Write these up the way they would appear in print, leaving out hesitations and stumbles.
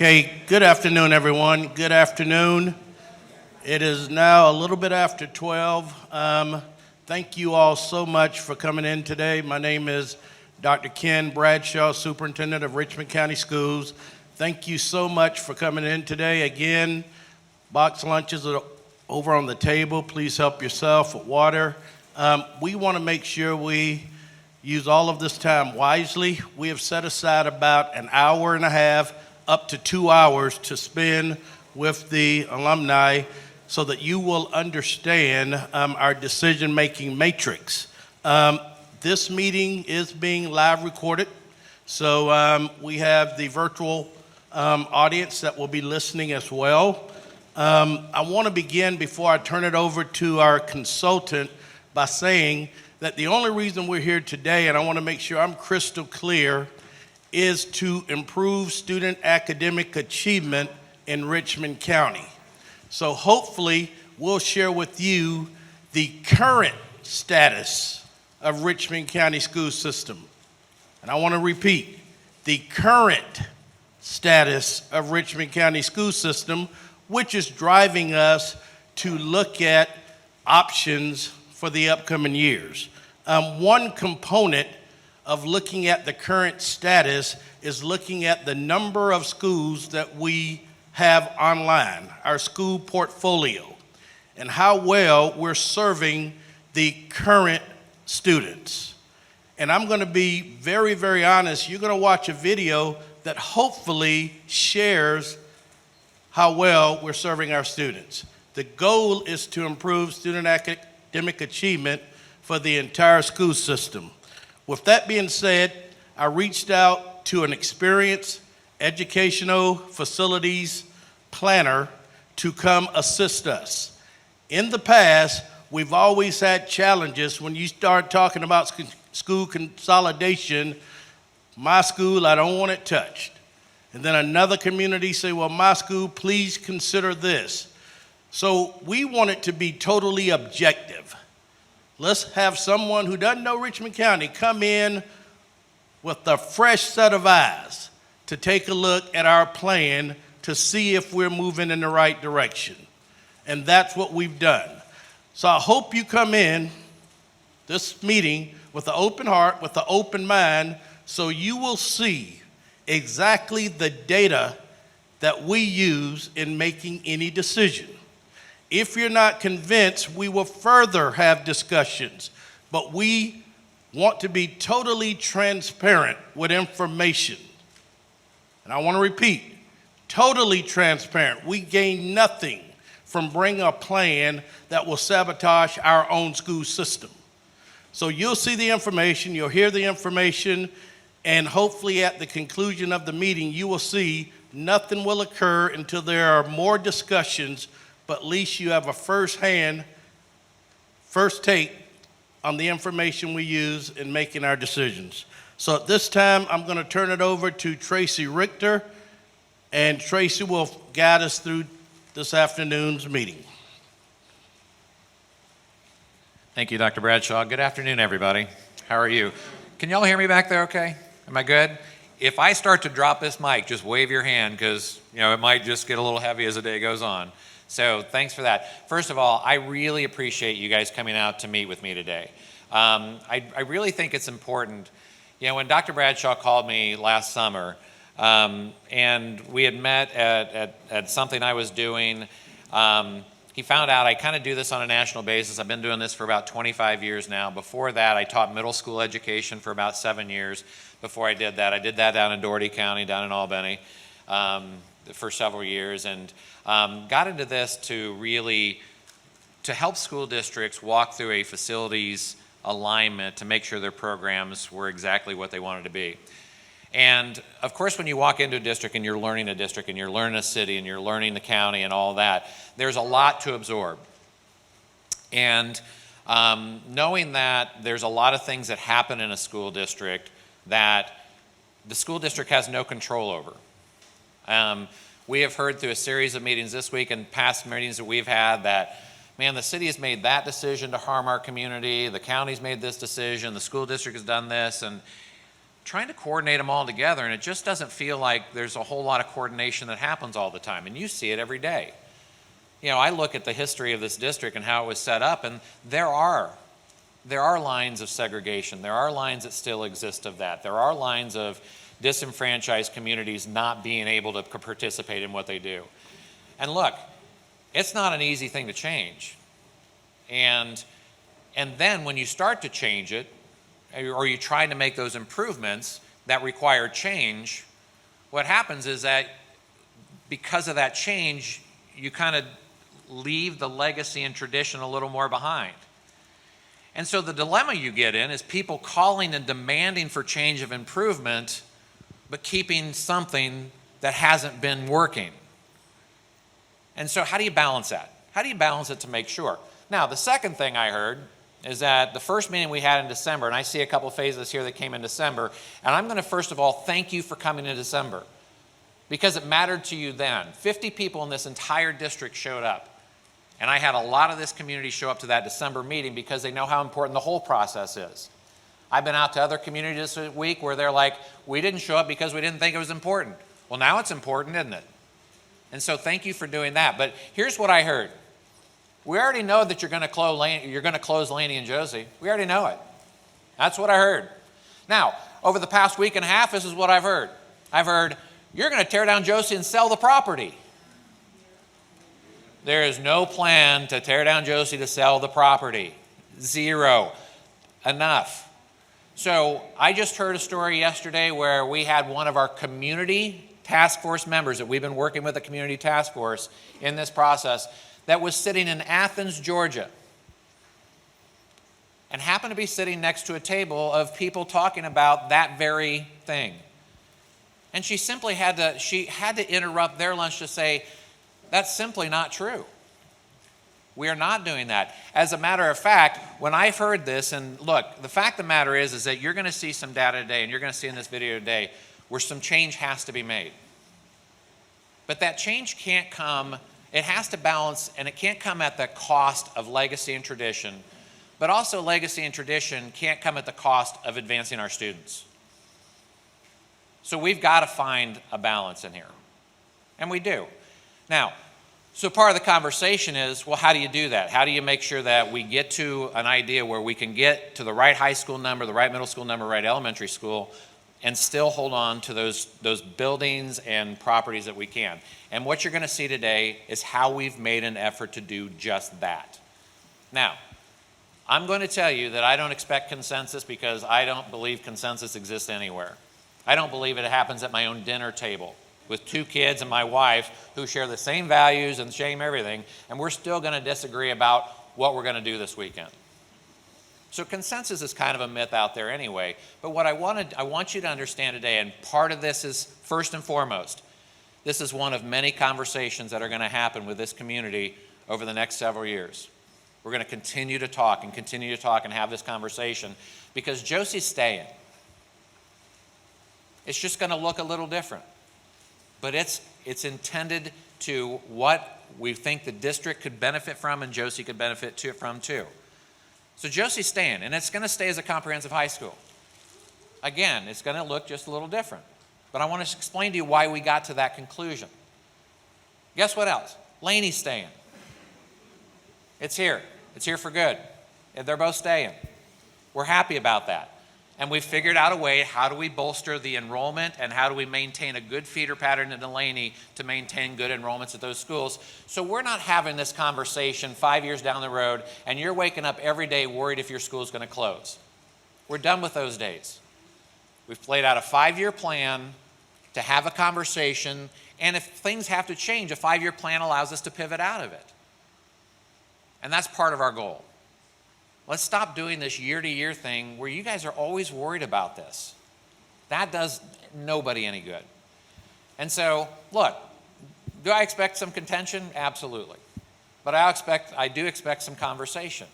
Okay, good afternoon, everyone. Good afternoon. It is now a little bit after 12. Thank you all so much for coming in today. My name is Dr. Ken Bradshaw, Superintendent of Richmond County Schools. Thank you so much for coming in today. Again, box lunches are over on the table. Please help yourself with water. We want to make sure we use all of this time wisely. We have set aside about an hour and a half up to 2 hours to spend with the alumni so that you will understand our decision-making matrix. This meeting is being live recorded, so we have the virtual audience that will be listening as well. I want to begin before I turn it over to our consultant by saying that the only reason we're here today, and I want to make sure I'm crystal clear, is to improve student academic achievement in Richmond County. So hopefully we'll share with you the current status of Richmond County school system. And I want to repeat, the current status of Richmond County school system, which is driving us to look at options for the upcoming years. One component of looking at the current status is looking at the number of schools that we have online, our school portfolio, and how well we're serving the current students. And I'm going to be very, very honest. You're going to watch a video that hopefully shares how well we're serving our students. The goal is to improve student academic achievement for the entire school system. With that being said, I reached out to an experienced educational facilities planner to come assist us. In the past, we've always had challenges when you start talking about school consolidation. My school, I don't want it touched. And then another community say, well, my school, please consider this. So we want it to be totally objective. Let's have someone who doesn't know Richmond County come in with a fresh set of eyes to take a look at our plan to see if we're moving in the right direction. And that's what we've done. So I hope you come in this meeting with an open heart, with an open mind, so you will see exactly the data that we use in making any decision. If you're not convinced, we will further have discussions, but we want to be totally transparent with information. And I want to repeat, totally transparent. We gain nothing from bringing a plan that will sabotage our own school system. So you'll see the information, you'll hear the information, and hopefully at the conclusion of the meeting, you will see nothing will occur until there are more discussions, but at least you have a first take on the information we use in making our decisions. So at this time, I'm going to turn it over to Tracy Richter, and Tracy will guide us through this afternoon's meeting. Thank you, Dr. Bradshaw. Good afternoon, everybody. How are you? Can y'all hear me back there okay? Am I good? If I start to drop this mic, just wave your hand because it might just get a little heavy as the day goes on. So thanks for that. First of all, I really appreciate you guys coming out to meet with me today. I really think it's important. When Dr. Bradshaw called me last summer, and we had met at something I was doing, he found out I kind of do this on a national basis. I've been doing this for about 25 years now. Before that, I taught middle school education for about 7 years. Before I did that down in Dougherty County, down in Albany, for several years, and got into this to help school districts walk through a facilities alignment to make sure their programs were exactly what they wanted to be. And of course, when you walk into a district and you're learning a city and you're learning the county and all that, there's a lot to absorb. And knowing that there's a lot of things that happen in a school district that the school district has no control over. We have heard through a series of meetings this week and past meetings that we've had that, man, the city has made that decision to harm our community, the county's made this decision, the school district has done this, and trying to coordinate them all together, and it just doesn't feel like there's a whole lot of coordination that happens all the time, and you see it every day. You know, I look at the history of this district and how it was set up, and there are lines of segregation. There are lines that still exist of that. There are lines of disenfranchised communities not being able to participate in what they do. And look, it's not an easy thing to change. And then when you start to change it, or you try to make those improvements that require change, what happens is that because of that change, you kind of leave the legacy and tradition a little more behind. And so the dilemma you get in is people calling and demanding for change of improvement, but keeping something that hasn't been working. And so how do you balance that? How do you balance it to make sure? Now, the second thing I heard is that the first meeting we had in December, and I see a couple phases here that came in December, and I'm going to first of all thank you for coming in December because it mattered to you then. 50 people in this entire district showed up. And I had a lot of this community show up to that December meeting because they know how important the whole process is. I've been out to other communities this week where they're like, we didn't show up because we didn't think it was important. Well, now it's important, isn't it? And so thank you for doing that. But here's what I heard. We already know that you're going to close Laney and Josey. We already know it. That's what I heard. Now, over the past week and a half, this is what I've heard. I've heard, you're going to tear down Josey and sell the property. There is no plan to tear down Josey to sell the property. Zero. Enough. So I just heard a story yesterday where we had one of our community task force members that we've been working with, a community task force in this process, that was sitting in Athens, Georgia, and happened to be sitting next to a table of people talking about that very thing. And she simply had to interrupt their lunch to say, that's simply not true. We are not doing that. As a matter of fact, when I've heard this, and look, the fact of the matter is that you're going to see some data today, and you're going to see in this video today, where some change has to be made. But that change can't come, it has to balance, and it can't come at the cost of legacy and tradition, but also legacy and tradition can't come at the cost of advancing our students. So we've got to find a balance in here. And we do. Now, so part of the conversation is, well, how do you do that? How do you make sure that we get to an idea where we can get to the right high school number, the right middle school number, right elementary school, and still hold on to those buildings and properties that we can? And what you're going to see today is how we've made an effort to do just that. Now, I'm going to tell you that I don't expect consensus because I don't believe consensus exists anywhere. I don't believe it happens at my own dinner table with two kids and my wife who share the same values and same everything, and we're still going to disagree about what we're going to do this weekend. So consensus is kind of a myth out there anyway, but what I want you to understand today, and part of this is first and foremost, this is one of many conversations that are going to happen with this community over the next several years. We're going to continue to talk and have this conversation because Josey's staying. It's just going to look a little different. But it's intended to what we think the district could benefit from and Josey could benefit from too. So Josey's staying, and it's going to stay as a comprehensive high school. Again, it's going to look just a little different. But I want to explain to you why we got to that conclusion. Guess what else? Laney's staying. It's here. It's here for good. They're both staying. We're happy about that. And we've figured out a way, how do we bolster the enrollment and how do we maintain a good feeder pattern in Laney to maintain good enrollments at those schools. So we're not having this conversation 5 years down the road and you're waking up every day worried if your school's going to close. We're done with those days. We've laid out a 5-year plan to have a conversation, and if things have to change, a 5-year plan allows us to pivot out of it. And that's part of our goal. Let's stop doing this year-to-year thing where you guys are always worried about this. That does nobody any good. And so, look, do I expect some contention? Absolutely. But I do expect some conversation.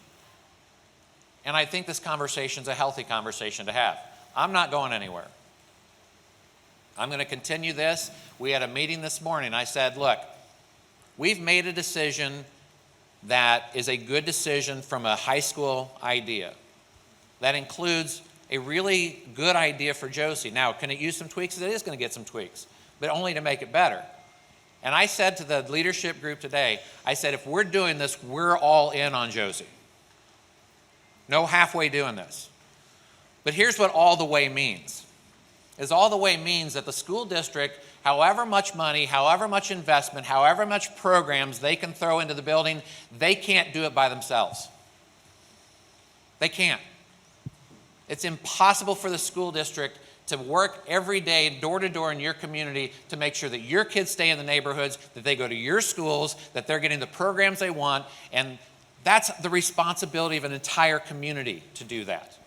And I think this conversation is a healthy conversation to have. I'm not going anywhere. I'm going to continue this. We had a meeting this morning. I said, look, we've made a decision that is a good decision from a high school idea. That includes a really good idea for Josey. Now, can it use some tweaks? It is going to get some tweaks, but only to make it better. And I said to the leadership group today, I said, if we're doing this, we're all in on Josey. No halfway doing this. But here's what all the way means. All the way means that the school district, however much money, however much investment, however much programs they can throw into the building, they can't do it by themselves. They can't. It's impossible for the school district to work every day, door to door in your community to make sure that your kids stay in the neighborhoods, that they go to your schools, that they're getting the programs they want, and that's the responsibility of an entire community to do that.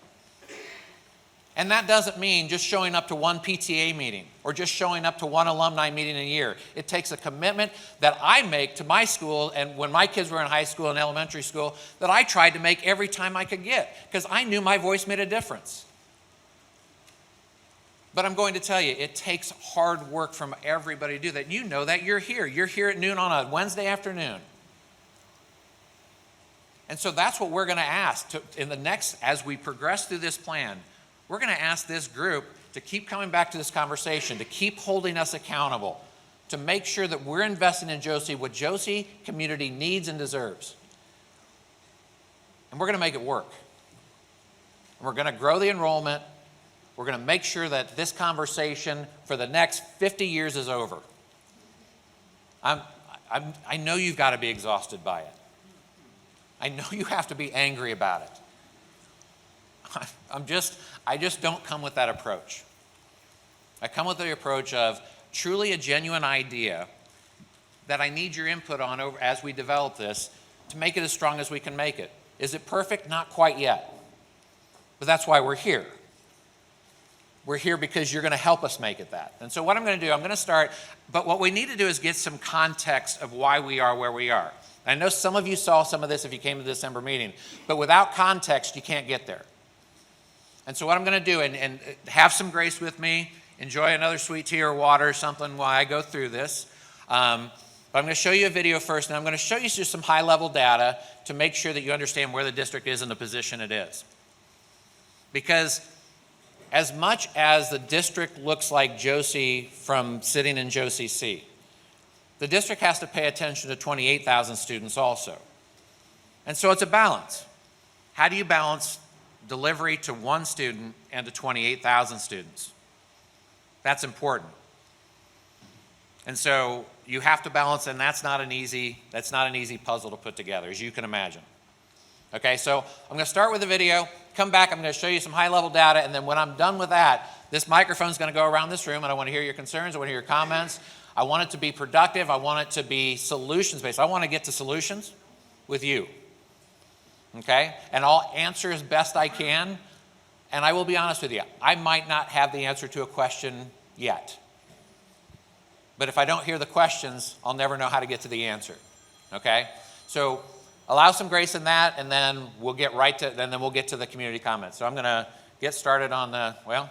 And that doesn't mean just showing up to one PTA meeting or just showing up to one alumni meeting a year. It takes a commitment that I make to my school, and when my kids were in high school and elementary school, that I tried to make every time I could get, because I knew my voice made a difference. But I'm going to tell you, it takes hard work from everybody to do that. You know that. You're here. You're here at noon on a Wednesday afternoon. And so that's what we're going to ask as we progress through this plan. We're going to ask this group to keep coming back to this conversation, to keep holding us accountable, to make sure that we're investing in Josey what Josey community needs and deserves. And we're going to make it work. We're going to grow the enrollment. We're going to make sure that this conversation for the next 50 years is over. I know you've got to be exhausted by it. I know you have to be angry about it. I just don't come with that approach. I come with the approach of truly a genuine idea that I need your input on as we develop this to make it as strong as we can make it. Is it perfect? Not quite yet. But that's why we're here. We're here because you're going to help us make it that. And so what I'm going to do, I'm going to start, but what we need to do is get some context of why we are where we are. I know some of you saw some of this if you came to the December meeting, but without context, you can't get there. And so what I'm going to do, and have some grace with me, enjoy another sweet tea or water or something while I go through this. But I'm going to show you a video first, and I'm going to show you just some high-level data to make sure that you understand where the district is and the position it is. Because as much as the district looks like Josey from sitting in Josey C, the district has to pay attention to 28,000 students also. And so it's a balance. How do you balance delivery to one student and to 28,000 students? That's important. And so you have to balance, and that's not an easy puzzle to put together, as you can imagine. Okay, so I'm going to start with the video, come back, I'm going to show you some high-level data, and then when I'm done with that, this microphone's going to go around this room, and I want to hear your concerns, I want to hear your comments. I want it to be productive, I want it to be solutions-based. I want to get to solutions with you. Okay, and I'll answer as best I can, and I will be honest with you, I might not have the answer to a question yet. But if I don't hear the questions, I'll never know how to get to the answer. Okay, so allow some grace in that, and then we'll get we'll get to the community comments. So I'm going to get started on I'll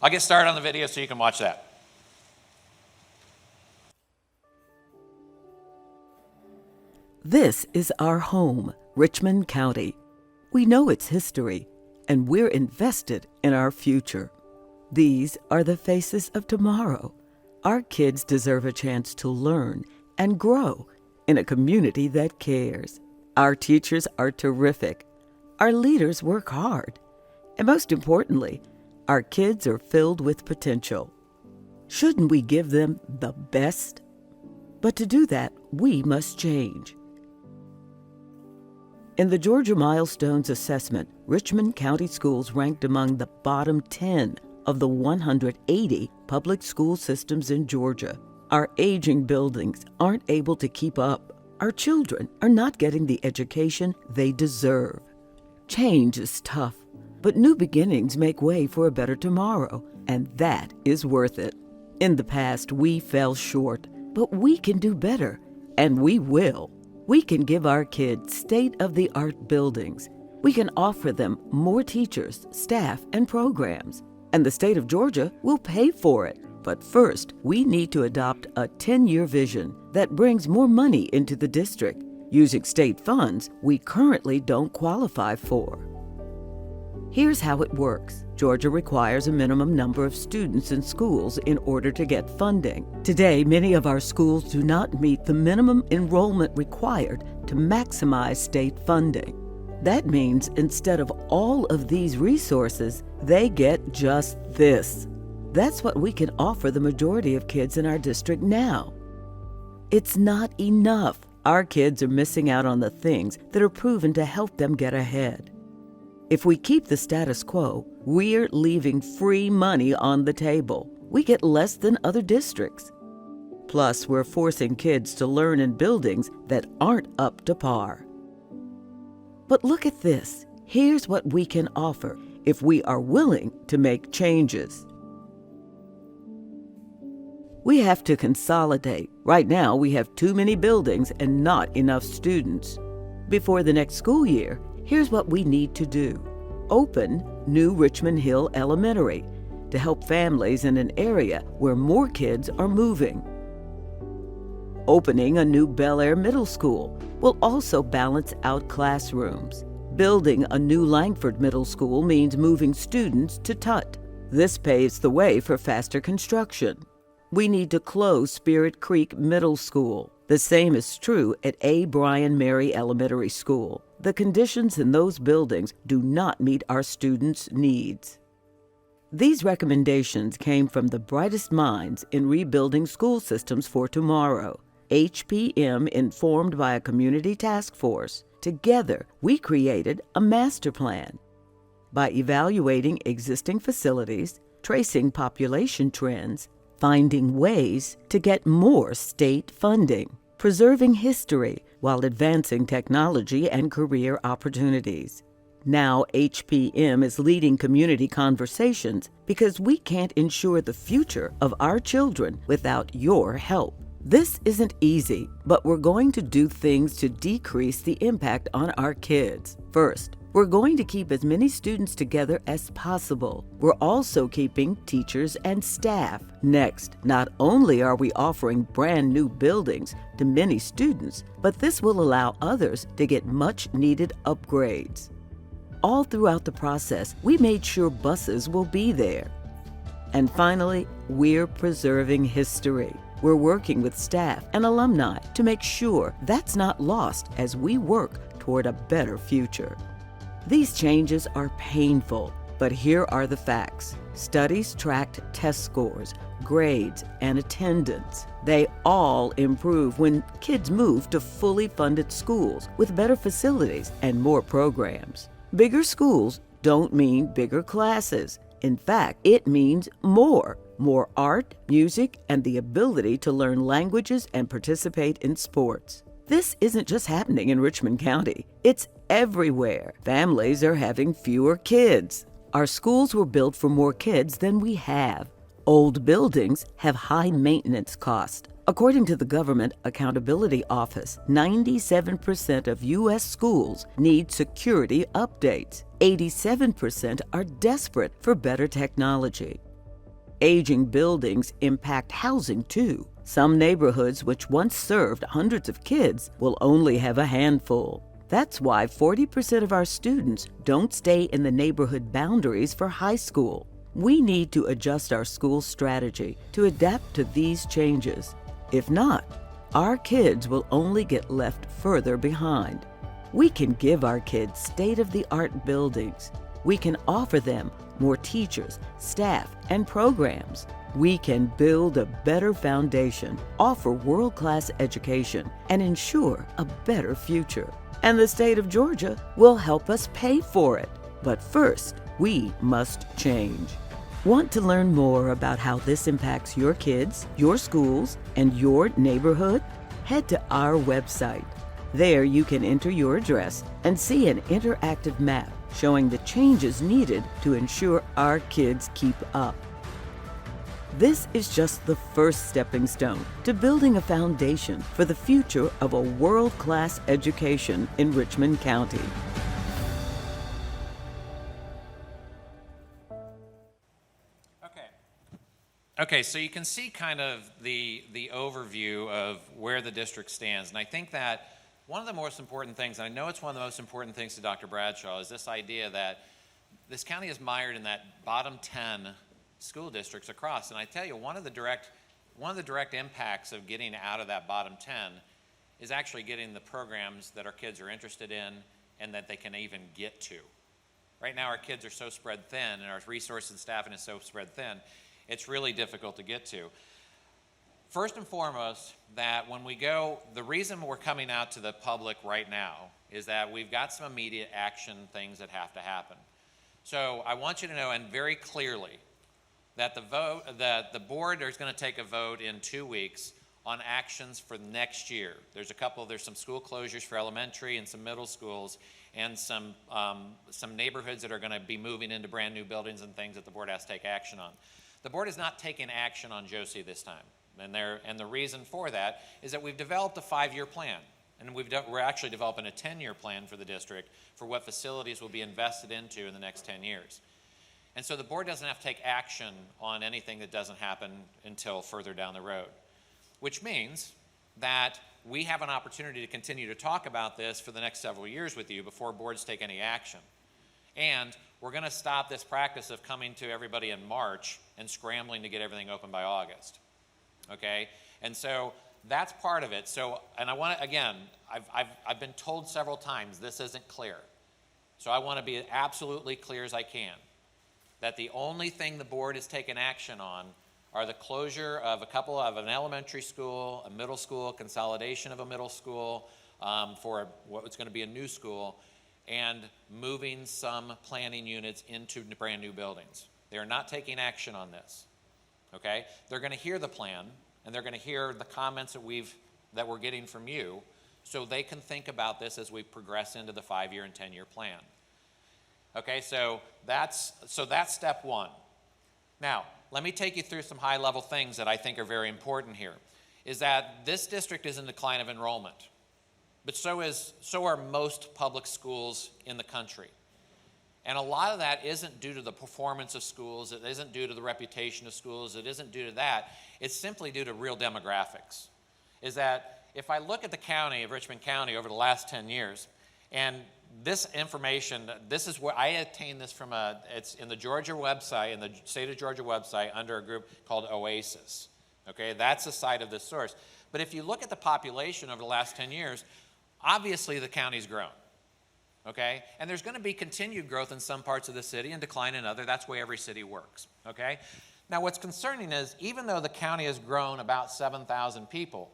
get started on the video so you can watch that. This is our home, Richmond County. We know its history, and we're invested in our future. These are the faces of tomorrow. Our kids deserve a chance to learn and grow in a community that cares. Our teachers are terrific. Our leaders work hard. And most importantly, our kids are filled with potential. Shouldn't we give them the best? But to do that, we must change. In the Georgia Milestones Assessment, Richmond County Schools ranked among the bottom 10 of the 180 public school systems in Georgia. Our aging buildings aren't able to keep up. Our children are not getting the education they deserve. Change is tough, but new beginnings make way for a better tomorrow, and that is worth it. In the past, we fell short, but we can do better, and we will. We can give our kids state-of-the-art buildings. We can offer them more teachers, staff, and programs. And the state of Georgia will pay for it. But first, we need to adopt a 10-year vision that brings more money into the district, using state funds we currently don't qualify for. Here's how it works. Georgia requires a minimum number of students in schools in order to get funding. Today, many of our schools do not meet the minimum enrollment required to maximize state funding. That means instead of all of these resources, they get just this. That's what we can offer the majority of kids in our district now. It's not enough. Our kids are missing out on the things that are proven to help them get ahead. If we keep the status quo, we're leaving free money on the table. We get less than other districts. Plus, we're forcing kids to learn in buildings that aren't up to par. But look at this. Here's what we can offer if we are willing to make changes. We have to consolidate. Right now, we have too many buildings and not enough students. Before the next school year, here's what we need to do. Open new Richmond Hill Elementary to help families in an area where more kids are moving. Opening a new Bel Air Middle School will also balance out classrooms. Building a new Langford Middle School means moving students to Tut. This paves the way for faster construction. We need to close Spirit Creek Middle School. The same is true at A. Bryan Mary Elementary School. The conditions in those buildings do not meet our students' needs. These recommendations came from the brightest minds in rebuilding school systems for tomorrow. HPM informed by a community task force. Together, we created a master plan. By evaluating existing facilities, tracing population trends, finding ways to get more state funding, preserving history while advancing technology and career opportunities. Now HPM is leading community conversations because we can't ensure the future of our children without your help. This isn't easy, but we're going to do things to decrease the impact on our kids. First, we're going to keep as many students together as possible. We're also keeping teachers and staff. Next, not only are we offering brand new buildings to many students, but this will allow others to get much needed upgrades. All throughout the process, we made sure buses will be there. And finally, we're preserving history. We're working with staff and alumni to make sure that's not lost as we work toward a better future. These changes are painful, but here are the facts. Studies tracked test scores, grades, and attendance. They all improve when kids move to fully funded schools with better facilities and more programs. Bigger schools don't mean bigger classes. In fact, it means more art, music, and the ability to learn languages and participate in sports. This isn't just happening in Richmond County. It's everywhere. Families are having fewer kids. Our schools were built for more kids than we have. Old buildings have high maintenance costs. According to the Government Accountability Office, 97% of U.S. schools need security updates. 87% are desperate for better technology. Aging buildings impact housing too. Some neighborhoods which once served hundreds of kids will only have a handful. That's why 40% of our students don't stay in the neighborhood boundaries for high school. We need to adjust our school strategy to adapt to these changes. If not, our kids will only get left further behind. We can give our kids state-of-the-art buildings. We can offer them more teachers, staff, and programs. We can build a better foundation, offer world-class education, and ensure a better future. And the state of Georgia will help us pay for it. But first, we must change. Want to learn more about how this impacts your kids, your schools, and your neighborhood? Head to our website. There you can enter your address and see an interactive map showing the changes needed to ensure our kids keep up. This is just the first stepping stone to building a foundation for the future of a world-class education in Richmond County. Okay, so you can see kind of the overview of where the district stands. And I think that one of the most important things, and I know it's one of the most important things to Dr. Bradshaw, is this idea that this county is mired in that bottom 10 school districts across. And I tell you, one of the direct impacts of getting out of that bottom 10 is actually getting the programs that our kids are interested in and that they can even get to. Right now, our kids are so spread thin, and our resources and staffing is so spread thin, it's really difficult to get to. First and foremost, that when we go, the reason we're coming out to the public right now is that we've got some immediate action things that have to happen. So I want you to know, and very clearly, that the board is going to take a vote in 2 weeks on actions for next year. There's some school closures for elementary and some middle schools, and some neighborhoods that are going to be moving into brand new buildings and things that the board has to take action on. The board is not taking action on Josey this time, and the reason for that is that we've developed a 5-year plan, and we're actually developing a 10-year plan for the district for what facilities will be invested into in the next 10 years. And so the board doesn't have to take action on anything that doesn't happen until further down the road, which means that we have an opportunity to continue to talk about this for the next several years with you before boards take any action. And we're going to stop this practice of coming to everybody in March and scrambling to get everything open by August. Okay? And so that's part of it. So, and I want to, again, I've been told several times this isn't clear. So I want to be absolutely clear as I can that the only thing the board has taken action on are the closure of an elementary school, a middle school, consolidation of a middle school for what's going to be a new school, and moving some planning units into brand new buildings. They are not taking action on this. Okay? They're going to hear the plan, and they're going to hear the comments that we're getting from you, so they can think about this as we progress into the 5-year and 10-year plan. Okay, so that's step one. Now, let me take you through some high-level things that I think are very important here. Is that this district is in decline of enrollment, but so are most public schools in the country. And a lot of that isn't due to the performance of schools, it isn't due to the reputation of schools, it isn't due to that, it's simply due to real demographics. Is that if I look at the county of Richmond County over the last 10 years, and this information, this is where I obtained this from it's in the Georgia website, in the state of Georgia website under a group called OASIS. Okay, that's the site of this source. But if you look at the population over the last 10 years, obviously the county's grown. Okay, and there's going to be continued growth in some parts of the city and decline in other. That's the way every city works. Okay, now what's concerning is even though the county has grown about 7,000 people,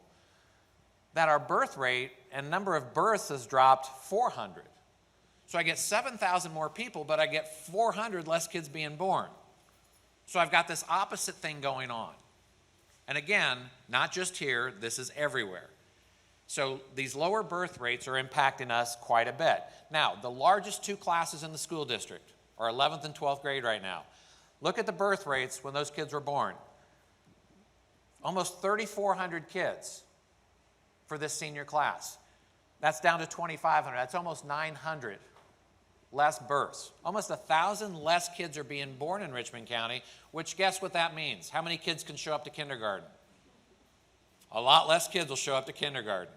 that our birth rate and number of births has dropped 400. So I get 7,000 more people, but I get 400 less kids being born. So I've got this opposite thing going on. And again, not just here, this is everywhere. So these lower birth rates are impacting us quite a bit. Now, the largest 2 classes in the school district are 11th and 12th grade right now. Look at the birth rates when those kids were born. Almost 3,400 kids for this senior class. That's down to 2,500. That's almost 900 less births. Almost 1,000 less kids are being born in Richmond County, which guess what that means? How many kids can show up to kindergarten? A lot less kids will show up to kindergarten.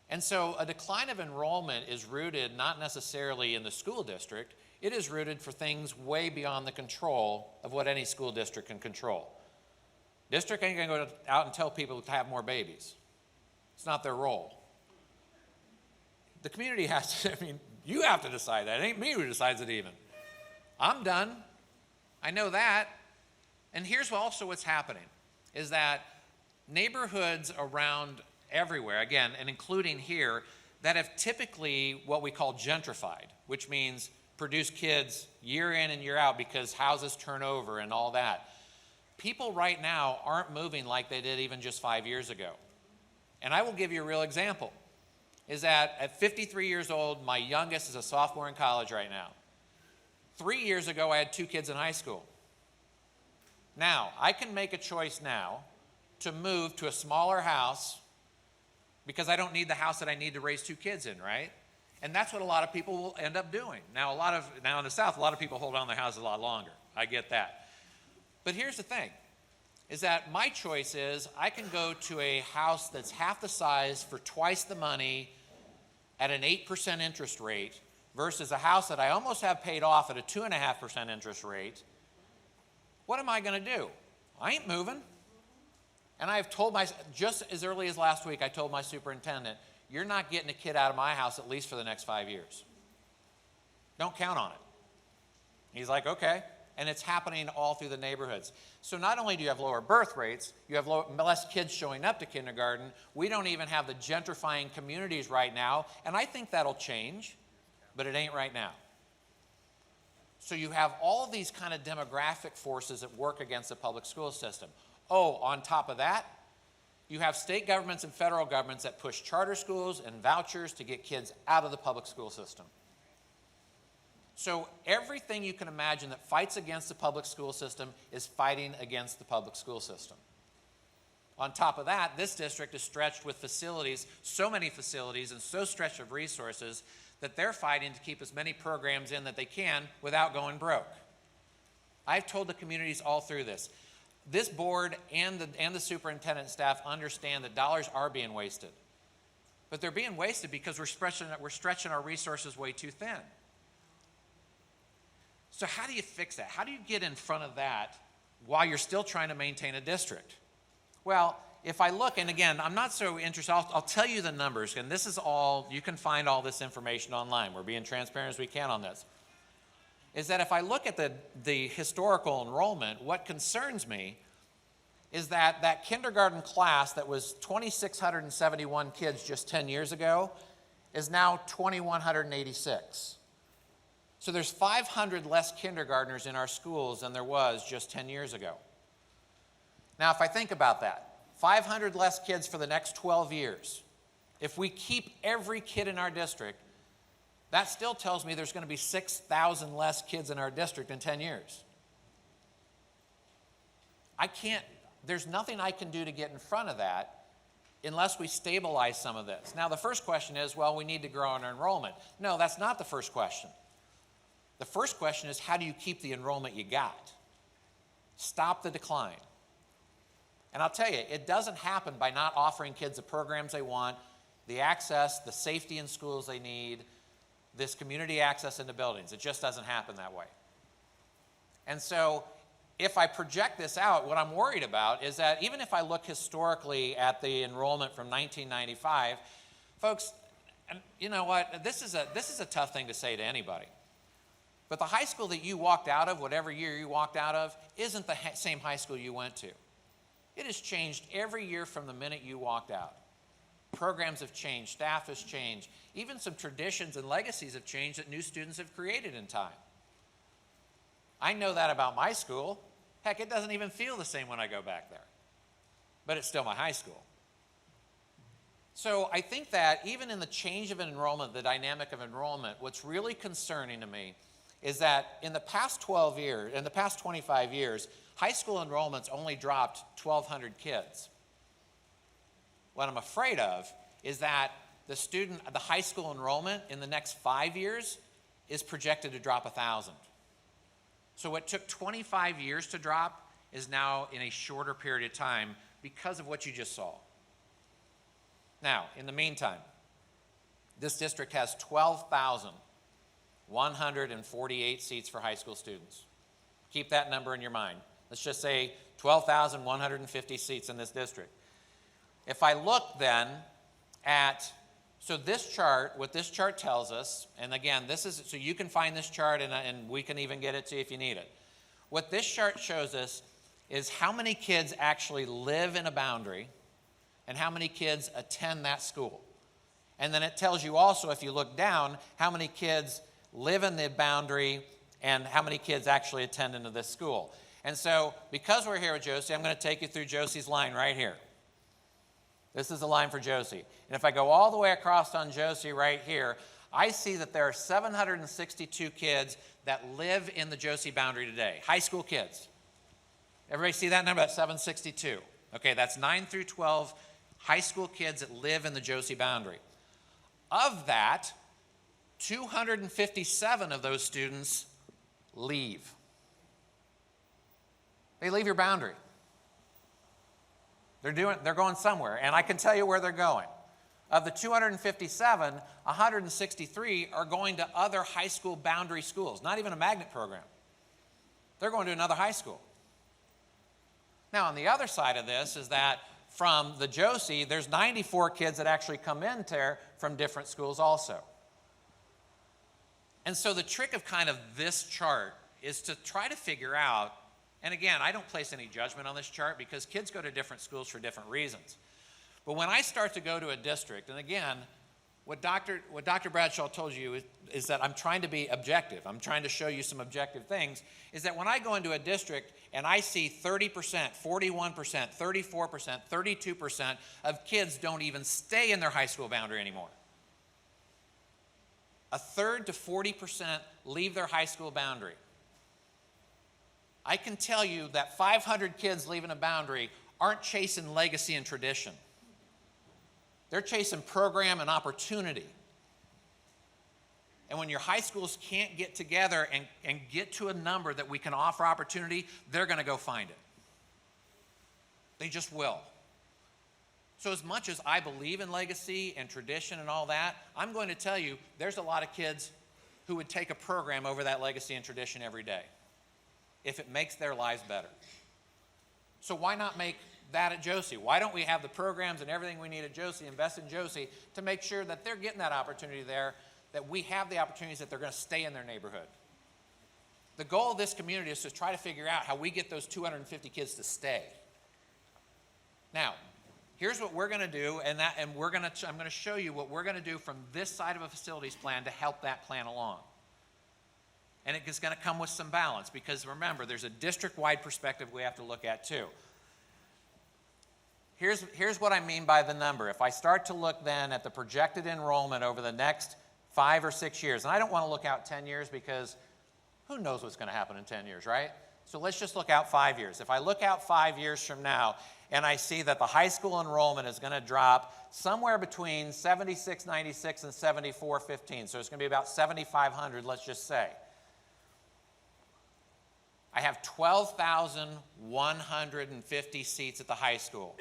And so a decline of enrollment is rooted not necessarily in the school district, it is rooted for things way beyond the control of what any school district can control. District ain't gonna go out and tell people to have more babies. It's not their role. The community has to, you have to decide that. It ain't me who decides it even. I'm done. I know that. And here's also what's happening, is that neighborhoods around everywhere, again, and including here, that have typically what we call gentrified, which means produce kids year in and year out because houses turn over and all that. People right now aren't moving like they did even just 5 years ago. And I will give you a real example, is that at 53 years old, my youngest is a sophomore in college right now. 3 years ago, I had 2 kids in high school. Now, I can make a choice now to move to a smaller house because I don't need the house that I need to raise 2 kids in, right? And that's what a lot of people will end up doing. Now in the South, a lot of people hold on to their houses a lot longer. I get that. But here's the thing, is that my choice is I can go to a house that's half the size for twice the money at an 8% interest rate versus a house that I almost have paid off at a 2.5% interest rate, what am I going to do? I ain't moving. And I've told just as early as last week, I told my superintendent, you're not getting a kid out of my house at least for the next 5 years. Don't count on it. He's like, okay. And it's happening all through the neighborhoods. So not only do you have lower birth rates, you have less kids showing up to kindergarten. We don't even have the gentrifying communities right now. And I think that'll change, but it ain't right now. So you have all of these kind of demographic forces that work against the public school system. Oh, on top of that, you have state governments and federal governments that push charter schools and vouchers to get kids out of the public school system. So everything you can imagine that fights against the public school system is fighting against the public school system. On top of that, this district is stretched with facilities, so many facilities, and so stretched of resources that they're fighting to keep as many programs in that they can without going broke. I've told the communities all through this. This board and the superintendent staff understand that dollars are being wasted. But they're being wasted because we're stretching our resources way too thin. So how do you fix that? How do you get in front of that while you're still trying to maintain a district? Well, if I look, and again, I'm not so interested, I'll tell you the numbers, and this is all, you can find all this information online. We're being transparent as we can on this. Is that if I look at the historical enrollment, what concerns me is that kindergarten class that was 2,671 kids just 10 years ago is now 2,186. So there's 500 less kindergartners in our schools than there was just 10 years ago. Now, if I think about that, 500 less kids for the next 12 years. If we keep every kid in our district, that still tells me there's going to be 6,000 less kids in our district in 10 years. There's nothing I can do to get in front of that unless we stabilize some of this. Now, the first question is, well, we need to grow our enrollment. No, that's not the first question. The first question is, how do you keep the enrollment you got? Stop the decline. And I'll tell you, it doesn't happen by not offering kids the programs they want, the access, the safety in schools they need, this community access into buildings. It just doesn't happen that way. And so if I project this out, what I'm worried about is that even if I look historically at the enrollment from 1995, folks, and you know what, this is a tough thing to say to anybody. But the high school that you walked out of, whatever year you walked out of, isn't the same high school you went to. It has changed every year from the minute you walked out. Programs have changed, staff has changed, even some traditions and legacies have changed that new students have created in time. I know that about my school. Heck, it doesn't even feel the same when I go back there. But it's still my high school. So I think that even in the change of enrollment, the dynamic of enrollment, what's really concerning to me is that in the past 25 years, high school enrollment's only dropped 1,200 kids. What I'm afraid of is that the high school enrollment in the next 5 years is projected to drop 1,000. So what took 25 years to drop is now in a shorter period of time because of what you just saw. Now, in the meantime, this district has 12,148 seats for high school students. Keep that number in your mind. Let's just say 12,150 seats in this district. If I look then at, so this chart, what this chart tells us, and again, this is, so you can find this chart and we can even get it to you if you need it. What this chart shows us is how many kids actually live in a boundary and how many kids attend that school. And then it tells you also, if you look down, how many kids live in the boundary and how many kids actually attend into this school. And so, because we're here with Josey, I'm going to take you through Josey's line right here. This is the line for Josey. And if I go all the way across on Josey right here, I see that there are 762 kids that live in the Josey boundary today, high school kids. Everybody see that number? That's 762. Okay, that's 9 through 12 high school kids that live in the Josey boundary. Of that, 257 of those students leave. They leave your boundary. They're going somewhere, and I can tell you where they're going. Of the 257, 163 are going to other high school boundary schools, not even a magnet program. They're going to another high school. Now, on the other side of this is that from the Josey, there's 94 kids that actually come in there from different schools also. And so the trick of kind of this chart is to try to figure out, and again, I don't place any judgment on this chart because kids go to different schools for different reasons. But when I start to go to a district, and again, what Dr. Bradshaw told you is that I'm trying to be objective. I'm trying to show you some objective things, is that when I go into a district and I see 30%, 41%, 34%, 32% of kids don't even stay in their high school boundary anymore. A third to 40% leave their high school boundary. I can tell you that 500 kids leaving a boundary aren't chasing legacy and tradition. They're chasing program and opportunity. And when your high schools can't get together and get to a number that we can offer opportunity, they're going to go find it. They just will. So as much as I believe in legacy and tradition and all that, I'm going to tell you there's a lot of kids who would take a program over that legacy and tradition every day if it makes their lives better. So why not make that at Josey? Why don't we have the programs and everything we need at Josey, invest in Josey to make sure that they're getting that opportunity there, that we have the opportunities that they're going to stay in their neighborhood. The goal of this community is to try to figure out how we get those 250 kids to stay. Now, here's what we're going to do, and I'm going to show you what we're going to do from this side of a facilities plan to help that plan along. And it's going to come with some balance because remember, there's a district-wide perspective we have to look at too. Here's what I mean by the number. If I start to look then at the projected enrollment over the next 5 or 6 years, and I don't want to look out 10 years because who knows what's going to happen in 10 years, right? So let's just look out 5 years. If I look out 5 years from now and I see that the high school enrollment is going to drop somewhere between 7696 and 7415, so it's going to be about 7,500, let's just say. I have 12,150 seats at the high school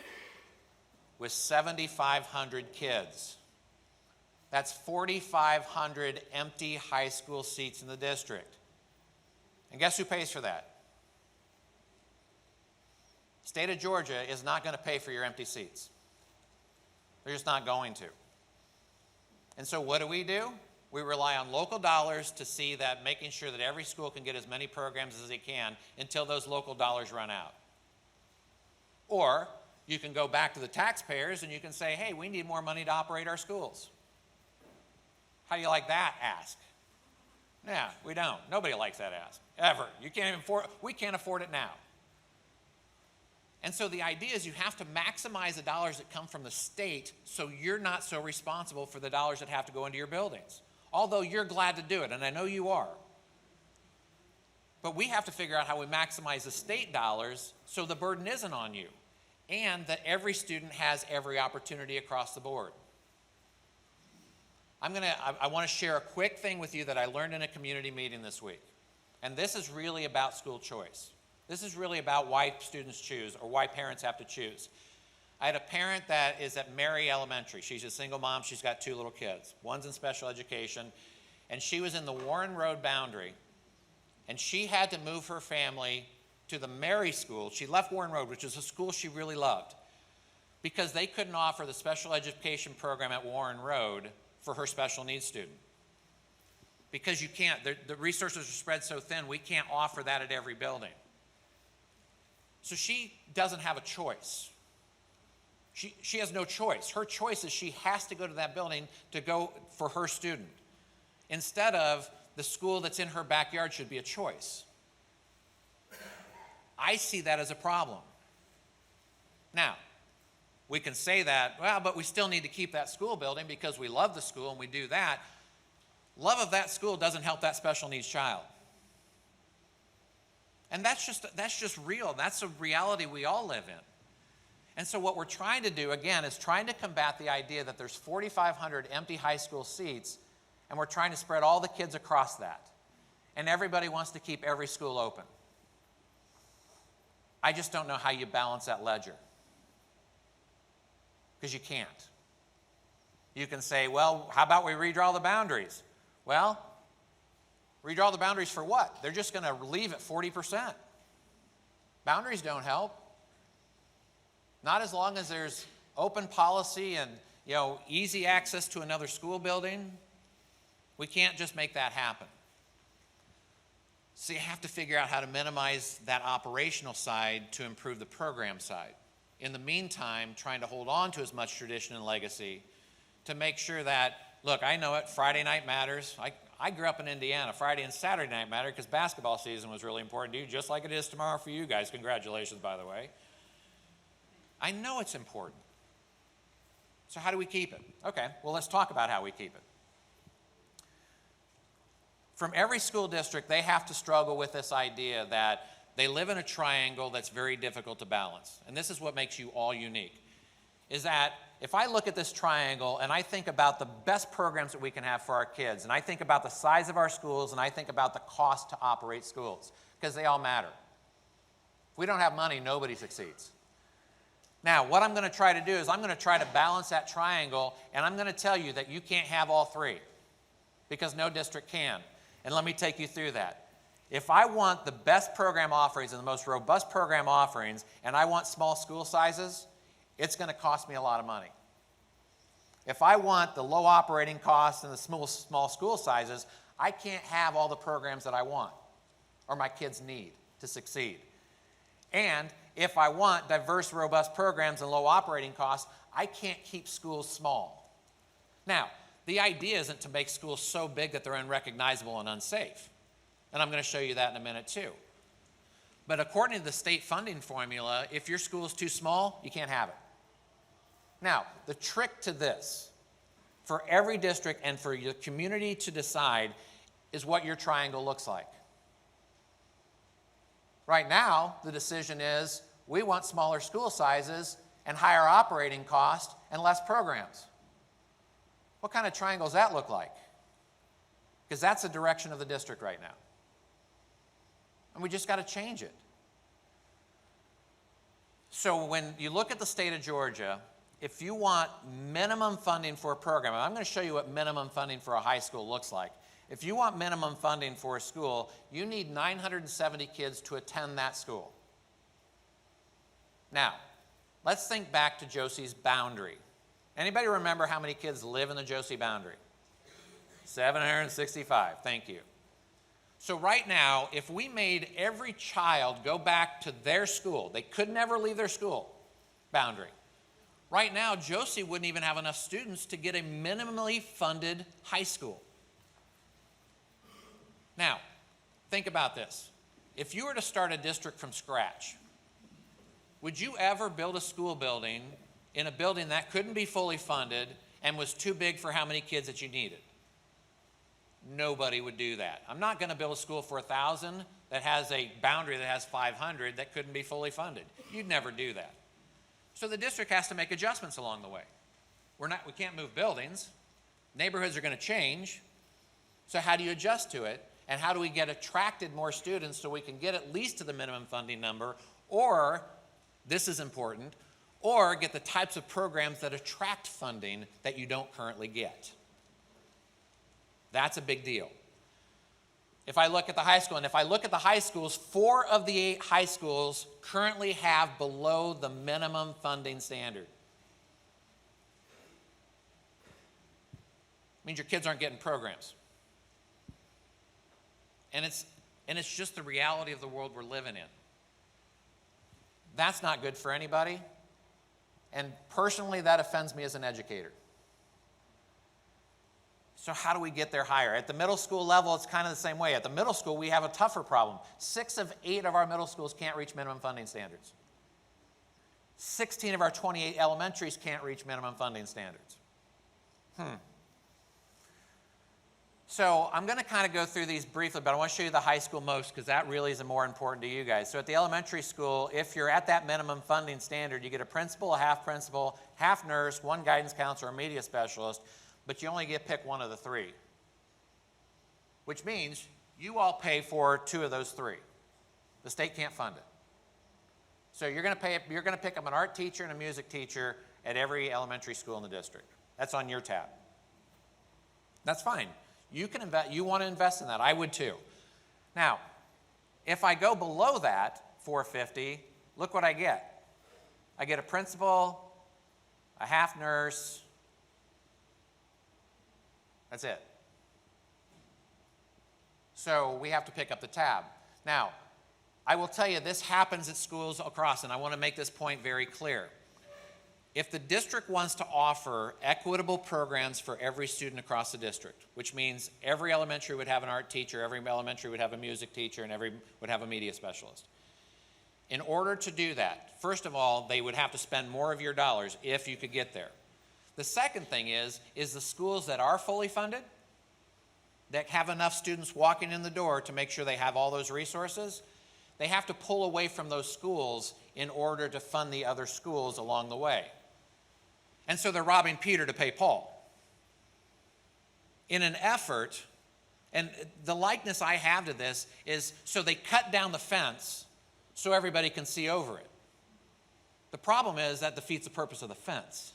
with 7,500 kids. That's 4,500 empty high school seats in the district. And guess who pays for that? State of Georgia is not going to pay for your empty seats. They're just not going to. And so what do? We rely on local dollars to see that making sure that every school can get as many programs as they can until those local dollars run out. Or you can go back to the taxpayers and you can say, hey, we need more money to operate our schools. How do you like that ask? Yeah, we don't. Nobody likes that ask, ever. You can't even afford it. We can't afford it now. And so the idea is you have to maximize the dollars that come from the state so you're not so responsible for the dollars that have to go into your buildings. Although you're glad to do it, and I know you are. But we have to figure out how we maximize the state dollars so the burden isn't on you and that every student has every opportunity across the board. I want to share a quick thing with you that I learned in a community meeting this week. And this is really about school choice. This is really about why students choose or why parents have to choose. I had a parent that is at Mary Elementary. She's a single mom. She's got 2 little kids. One's in special education. And she was in the Warren Road boundary. And she had to move her family to the Mary School. She left Warren Road, which is a school she really loved, because they couldn't offer the special education program at Warren Road for her special needs student. Because you can't. The resources are spread so thin, we can't offer that at every building. So she doesn't have a choice. She has no choice. Her choice is she has to go to that building to go for her student. Instead of the school that's in her backyard should be a choice. I see that as a problem. Now, we can say that, well, but we still need to keep that school building because we love the school and we do that. Love of that school doesn't help that special needs child. And that's just real. That's a reality we all live in. And so what we're trying to do, again, is trying to combat the idea that there's 4,500 empty high school seats, and we're trying to spread all the kids across that. And everybody wants to keep every school open. I just don't know how you balance that ledger. Because you can't. You can say, well, how about we redraw the boundaries? Well, redraw the boundaries for what? They're just going to leave at 40%. Boundaries don't help. Not as long as there's open policy and easy access to another school building. We can't just make that happen. So you have to figure out how to minimize that operational side to improve the program side. In the meantime, trying to hold on to as much tradition and legacy to make sure that, look, I know it, Friday night matters. I grew up in Indiana. Friday and Saturday night mattered because basketball season was really important to you, just like it is tomorrow for you guys. Congratulations, by the way. I know it's important. So how do we keep it? Okay, well, let's talk about how we keep it. From every school district, they have to struggle with this idea that they live in a triangle that's very difficult to balance. And this is what makes you all unique, is that if I look at this triangle and I think about the best programs that we can have for our kids, and I think about the size of our schools, and I think about the cost to operate schools, because they all matter. If we don't have money, nobody succeeds. Now, what I'm going to try to do is I'm going to try to balance that triangle, and I'm going to tell you that you can't have all three, because no district can. And let me take you through that. If I want the best program offerings and the most robust program offerings, and I want small school sizes, it's going to cost me a lot of money. If I want the low operating costs and the small school sizes, I can't have all the programs that I want or my kids need to succeed. And if I want diverse, robust programs and low operating costs, I can't keep schools small. Now, the idea isn't to make schools so big that they're unrecognizable and unsafe. And I'm going to show you that in a minute too. But according to the state funding formula, if your school is too small, you can't have it. Now, the trick to this, for every district and for your community to decide, is what your triangle looks like. Right now, the decision is we want smaller school sizes and higher operating costs and less programs. What kind of triangle does that look like? Because that's the direction of the district right now. And we just got to change it. So when you look at the state of Georgia, if you want minimum funding for a program, and I'm going to show you what minimum funding for a high school looks like. If you want minimum funding for a school, you need 970 kids to attend that school. Now, let's think back to Josey's boundary. Anybody remember how many kids live in the Josey boundary? 765, thank you. So right now, if we made every child go back to their school, they could never leave their school boundary. Right now, Josey wouldn't even have enough students to get a minimally funded high school. Now, think about this. If you were to start a district from scratch, would you ever build a school building in a building that couldn't be fully funded and was too big for how many kids that you needed? Nobody would do that. I'm not going to build a school for 1,000 that has a boundary that has 500 that couldn't be fully funded. You'd never do that. So the district has to make adjustments along the way. We can't move buildings. Neighborhoods are going to change. So how do you adjust to it? And how do we get attracted more students so we can get at least to the minimum funding number, or, this is important, or get the types of programs that attract funding that you don't currently get? That's a big deal. If I look at the high school, and if I look at the high schools, 4 of the 8 high schools currently have below the minimum funding standard. It means your kids aren't getting programs. And it's just the reality of the world we're living in. That's not good for anybody. And personally, that offends me as an educator. So how do we get there higher? At the middle school level, it's kind of the same way. At the middle school, we have a tougher problem. 6 of 8 of our middle schools can't reach minimum funding standards. 16 of our 28 elementaries can't reach minimum funding standards. So I'm going to kind of go through these briefly, but I want to show you the high school most because that really is more important to you guys. So at the elementary school, if you're at that minimum funding standard, you get a principal, half nurse, 1 guidance counselor, a media specialist, but you only get to pick 1 of the 3, which means you all pay for 2 of those 3. The state can't fund it. So you're going to pick up an art teacher and a music teacher at every elementary school in the district. That's on your tab. That's fine. You can invest, you want to invest in that. I would too. Now, if I go below that, 450, look what I get. I get a principal, a half nurse. That's it. So we have to pick up the tab. Now, I will tell you this happens at schools across, and I want to make this point very clear. If the district wants to offer equitable programs for every student across the district, which means every elementary would have an art teacher, every elementary would have a music teacher, and every would have a media specialist. In order to do that, first of all, they would have to spend more of your dollars if you could get there. The second thing is the schools that are fully funded, that have enough students walking in the door to make sure they have all those resources, they have to pull away from those schools in order to fund the other schools along the way. And so they're robbing Peter to pay Paul. In an effort, and the likeness I have to this is, so they cut down the fence so everybody can see over it. The problem is that defeats the purpose of the fence.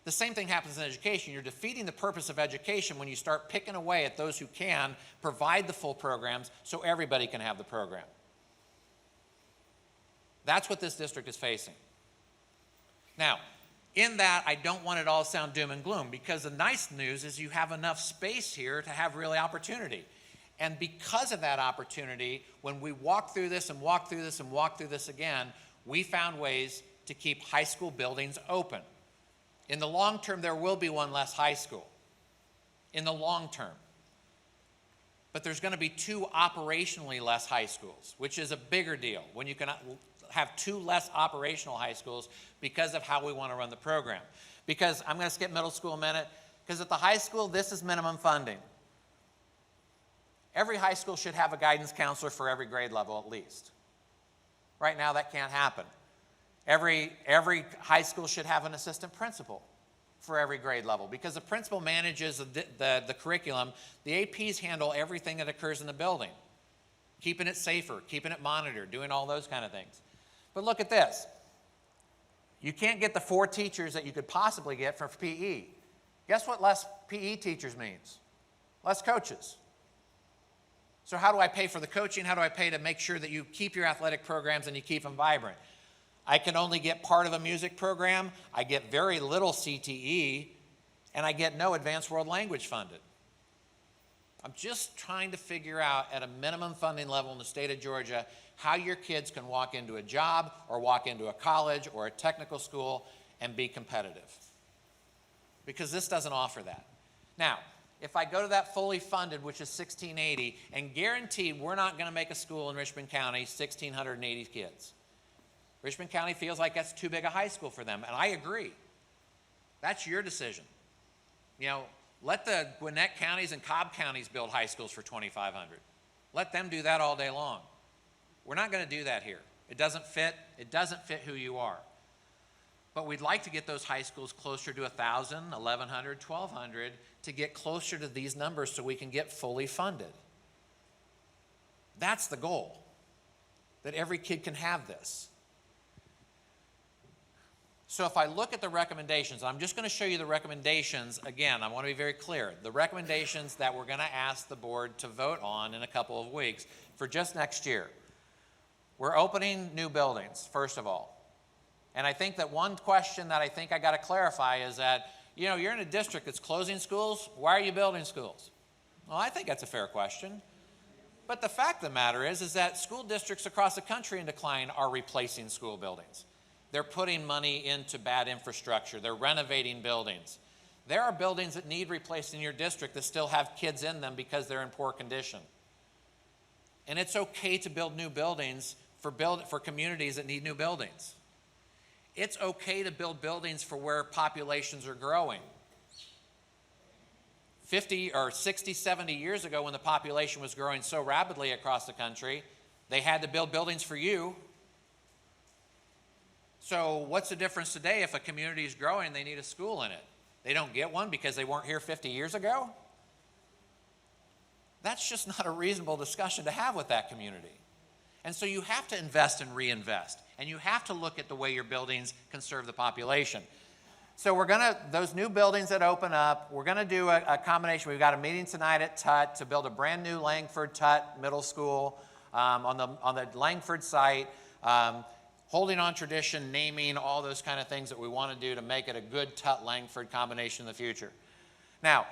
The same thing happens in education. You're defeating the purpose of education when you start picking away at those who can provide the full programs so everybody can have the program. That's what this district is facing. Now, in that, I don't want it all to sound doom and gloom, because the nice news is you have enough space here to have really opportunity. And because of that opportunity, when we walk through this and walk through this and walk through this again, we found ways to keep high school buildings open. In the long term, there will be one less high school. In the long term. But there's going to be 2 operationally less high schools, which is a bigger deal when you can have 2 less operational high schools because of how we want to run the program. Because I'm going to skip middle school a minute, because at the high school, this is minimum funding. Every high school should have a guidance counselor for every grade level at least. Right now, that can't happen. Every high school should have an assistant principal for every grade level, because the principal manages the curriculum. The APs handle everything that occurs in the building, keeping it safer, keeping it monitored, doing all those kind of things. But look at this. You can't get the 4 teachers that you could possibly get for PE. Guess what less PE teachers means? Less coaches. So how do I pay for the coaching? How do I pay to make sure that you keep your athletic programs and you keep them vibrant? I can only get part of a music program. I get very little CTE, and I get no advanced world language funded. I'm just trying to figure out at a minimum funding level in the state of Georgia how your kids can walk into a job or walk into a college or a technical school and be competitive. Because this doesn't offer that. Now, if I go to that fully funded, which is $1,680, and guaranteed we're not going to make a school in Richmond County 1,680 kids. Richmond County feels like that's too big a high school for them, and I agree. That's your decision. You know, let the Gwinnett counties and Cobb counties build high schools for 2,500. Let them do that all day long. We're not going to do that here. It doesn't fit who you are. But we'd like to get those high schools closer to 1,000, 1,100, 1,200 to get closer to these numbers so we can get fully funded. That's the goal, that every kid can have this. So if I look at the recommendations, I'm just going to show you the recommendations. Again, I want to be very clear. The recommendations that we're going to ask the board to vote on in a couple of weeks for just next year. We're opening new buildings, first of all. And I think that one question that I think I got to clarify is that, you know, you're in a district that's closing schools. Why are you building schools? Well, I think that's a fair question. But the fact of the matter is that school districts across the country in decline are replacing school buildings. They're putting money into bad infrastructure. They're renovating buildings. There are buildings that need replaced in your district that still have kids in them because they're in poor condition. And it's okay to build new buildings for communities that need new buildings. It's okay to build buildings for where populations are growing. 50 or 60, 70 years ago, when the population was growing so rapidly across the country, they had to build buildings for you. So what's the difference today if a community is growing and they need a school in it? They don't get one because they weren't here 50 years ago? That's just not a reasonable discussion to have with that community. And so you have to invest and reinvest. And you have to look at the way your buildings can serve the population. So those new buildings that open up, we're gonna do a combination. We've got a meeting tonight at Tut to build a brand new Langford Tut Middle School on the Langford site, holding on tradition, naming, all those kind of things that we wanna do to make it a good Tut-Langford combination in the future. Now,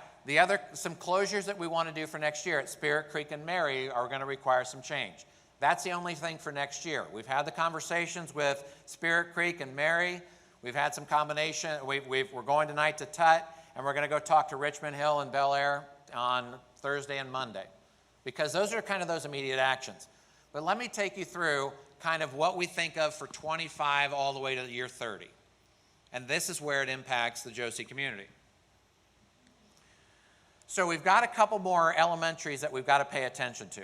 some closures that we wanna do for next year at Spirit Creek and Mary are gonna require some change. That's the only thing for next year. We've had the conversations with Spirit Creek and Mary. We've had some combination. We're going tonight to Tut, and we're going to go talk to Richmond Hill and Bel Air on Thursday and Monday, because those are kind of those immediate actions. But let me take you through kind of what we think of for 25 all the way to the year 30. And this is where it impacts the Josey community. So we've got a couple more elementaries that we've got to pay attention to.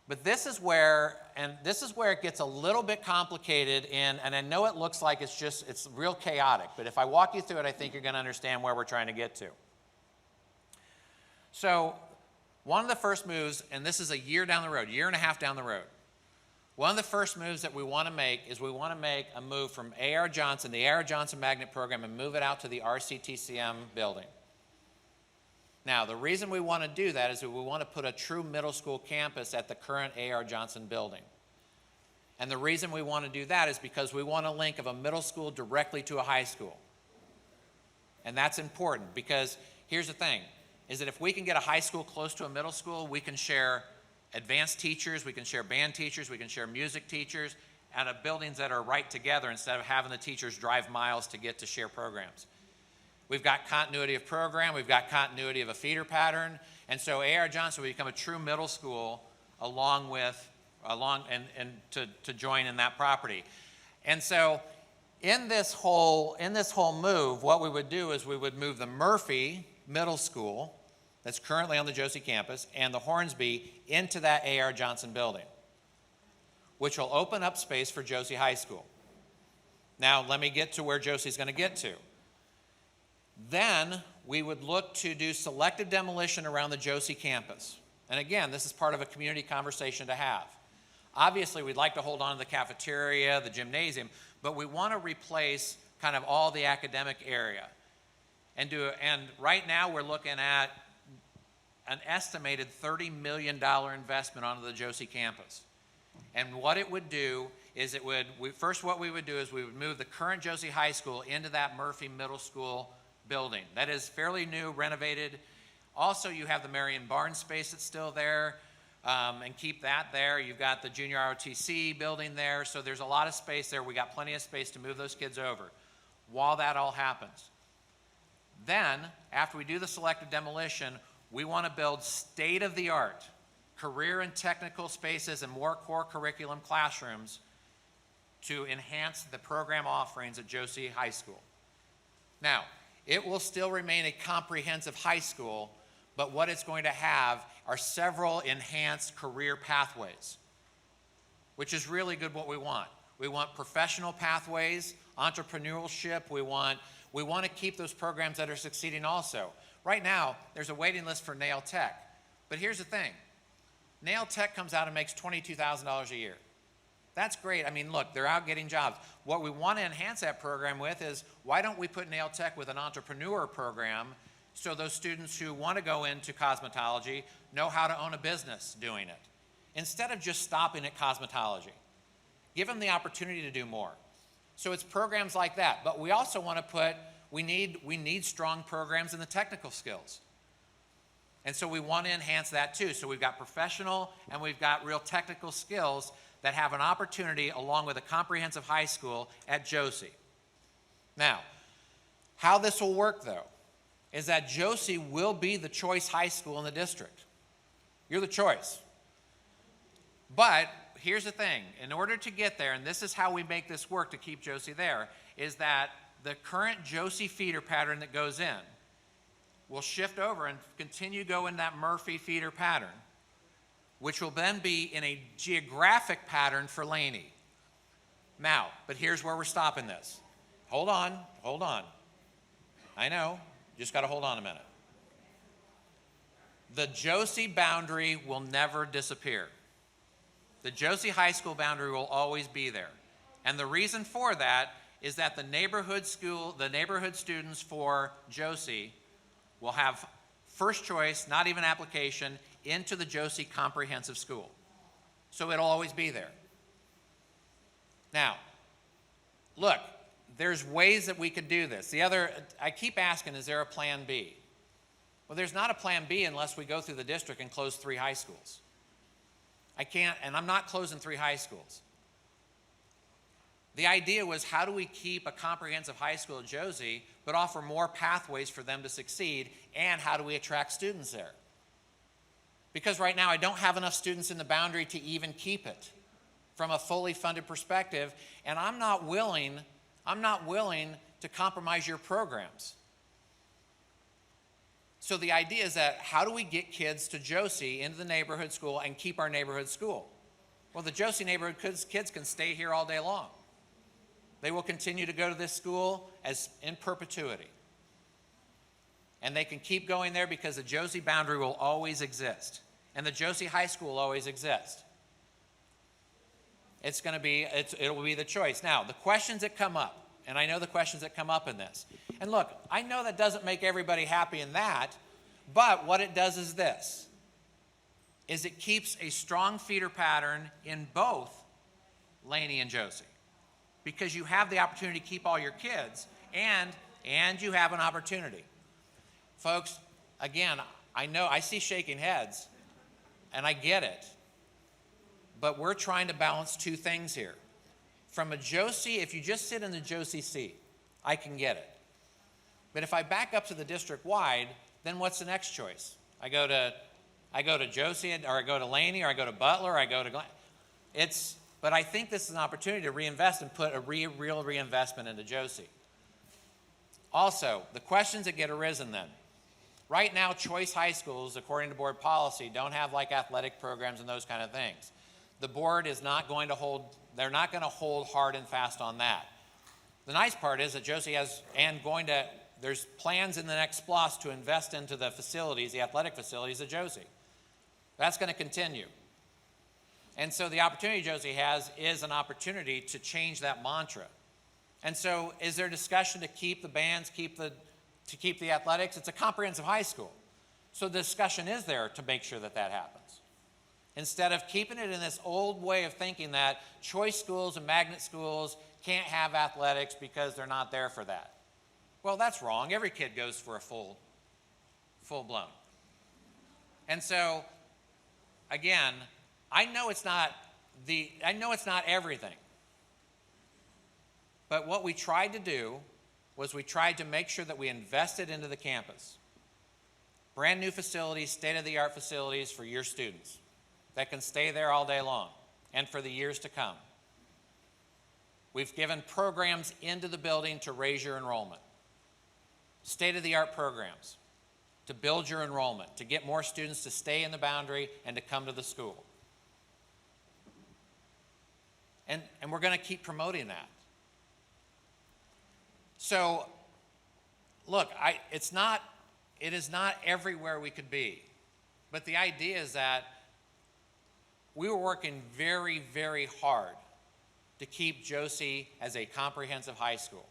But this is where it gets a little bit complicated and I know it looks like it's real chaotic, but if I walk you through it, I think you're going to understand where we're trying to get to. So one of the first moves, and this is a year down the road, year and a half down the road, one of the first moves that we want to make is we want to make a move from A.R. Johnson, the A.R. Johnson Magnet Program, and move it out to the RCTCM building. Now, the reason we want to do that is that we want to put a true middle school campus at the current A.R. Johnson building. And the reason we want to do that is because we want a link of a middle school directly to a high school. And that's important because here's the thing, is that if we can get a high school close to a middle school, we can share advanced teachers, we can share band teachers, we can share music teachers out of buildings that are right together instead of having the teachers drive miles to get to share programs. We've got continuity of program, we've got continuity of a feeder pattern, and so A.R. Johnson will become a true middle school to join in that property. And so in this whole move, what we would do is we would move the Murphy Middle School that's currently on the Josey campus and the Hornsby into that A.R. Johnson building, which will open up space for Josey High School. Now, let me get to where Josey's going to get to. Then we would look to do selective demolition around the Josey campus. And again, this is part of a community conversation to have. Obviously, we'd like to hold on to the cafeteria, the gymnasium, but we want to replace kind of all the academic area. And right now we're looking at an estimated $30 million investment onto the Josey campus. And what it would do is what we would do is we would move the current Josey High School into that Murphy Middle School building. That is fairly new, renovated. Also, you have the Marion Barnes space that's still there, and keep that there. You've got the junior ROTC building there, so there's a lot of space there. We got plenty of space to move those kids over while that all happens. Then, after we do the selective demolition, we want to build state-of-the-art career and technical spaces and more core curriculum classrooms to enhance the program offerings at Josey High School. Now, it will still remain a comprehensive high school, but what it's going to have are several enhanced career pathways, which is really good what we want. We want professional pathways, entrepreneurship. We want to keep those programs that are succeeding also. Right now, there's a waiting list for Nail Tech. But here's the thing. Nail Tech comes out and makes $22,000 a year. That's great. I mean, look, they're out getting jobs. What we want to enhance that program with is, why don't we put Nail Tech with an entrepreneur program so those students who want to go into cosmetology know how to own a business doing it, instead of just stopping at cosmetology. Give them the opportunity to do more. So it's programs like that. But we also want to we need strong programs in the technical skills. And so we want to enhance that too. So we've got professional and we've got real technical skills that have an opportunity along with a comprehensive high school at Josey. Now, how this will work though, is that Josey will be the choice high school in the district. You're the choice. But here's the thing, in order to get there, and this is how we make this work to keep Josey there, is that the current Josey feeder pattern that goes in will shift over and continue going that Murphy feeder pattern, which will then be in a geographic pattern for Laney. Now, but here's where we're stopping this. Hold on. I know, just got to hold on a minute. The Josey boundary will never disappear. The Josey High School boundary will always be there. And the reason for that is that the neighborhood students for Josey will have first choice, not even application, into the Josey Comprehensive School. So it'll always be there. Now, look, there's ways that we could do this. I keep asking, is there a plan B? Well, there's not a plan B unless we go through the district and close 3 high schools. I can't, and I'm not closing 3 high schools. The idea was, how do we keep a comprehensive high school at Josey, but offer more pathways for them to succeed, and how do we attract students there? Because right now I don't have enough students in the Boundary to even keep it from a fully funded perspective, and I'm not willing to compromise your programs. So the idea is that, how do we get kids to Josey into the neighborhood school and keep our neighborhood school? Well, the Josey neighborhood kids can stay here all day long. They will continue to go to this school as in perpetuity. And they can keep going there because the Josey Boundary will always exist. And the Josey High School will always exist. It'll be the choice. Now, the questions that come up, and I know the questions that come up in this. And look, I know that doesn't make everybody happy in that, but what it does is this, is it keeps a strong feeder pattern in both Laney and Josey. Because you have the opportunity to keep all your kids, and you have an opportunity. Folks, again, I know, I see shaking heads, and I get it. But we're trying to balance 2 things here. From a Josey, if you just sit in the Josey seat, I can get it. But if I back up to the district-wide, then what's the next choice? I go to Josey, or I go to Laney, or I go to Butler, or I go to Glen. But I think this is an opportunity to reinvest and put a real reinvestment into Josey. Also, the questions that get arisen then. Right now, choice high schools, according to board policy, don't have like athletic programs and those kind of things. The board is not going to hold, they're not going to hold hard and fast on that. The nice part is that Josey has, there's plans in the next SPLOST to invest into the facilities, the athletic facilities at Josey. That's going to continue. And so the opportunity Josey has is an opportunity to change that mantra. And so is there discussion to keep the bands, to keep the athletics? It's a comprehensive high school. So the discussion is there to make sure that that happens. Instead of keeping it in this old way of thinking that choice schools and magnet schools can't have athletics because they're not there for that. Well, that's wrong. Every kid goes for a full blown. And so, again, I know it's not everything. But what we tried to do was we tried to make sure that we invested into the campus. Brand new facilities, state-of-the-art facilities for your students that can stay there all day long and for the years to come. We've given programs into the building to raise your enrollment. State-of-the-art programs to build your enrollment, to get more students to stay in the Boundary and to come to the school. And we're going to keep promoting that. So, look, it is not everywhere we could be. But the idea is that we were working very, very hard to keep Josey as a comprehensive high school.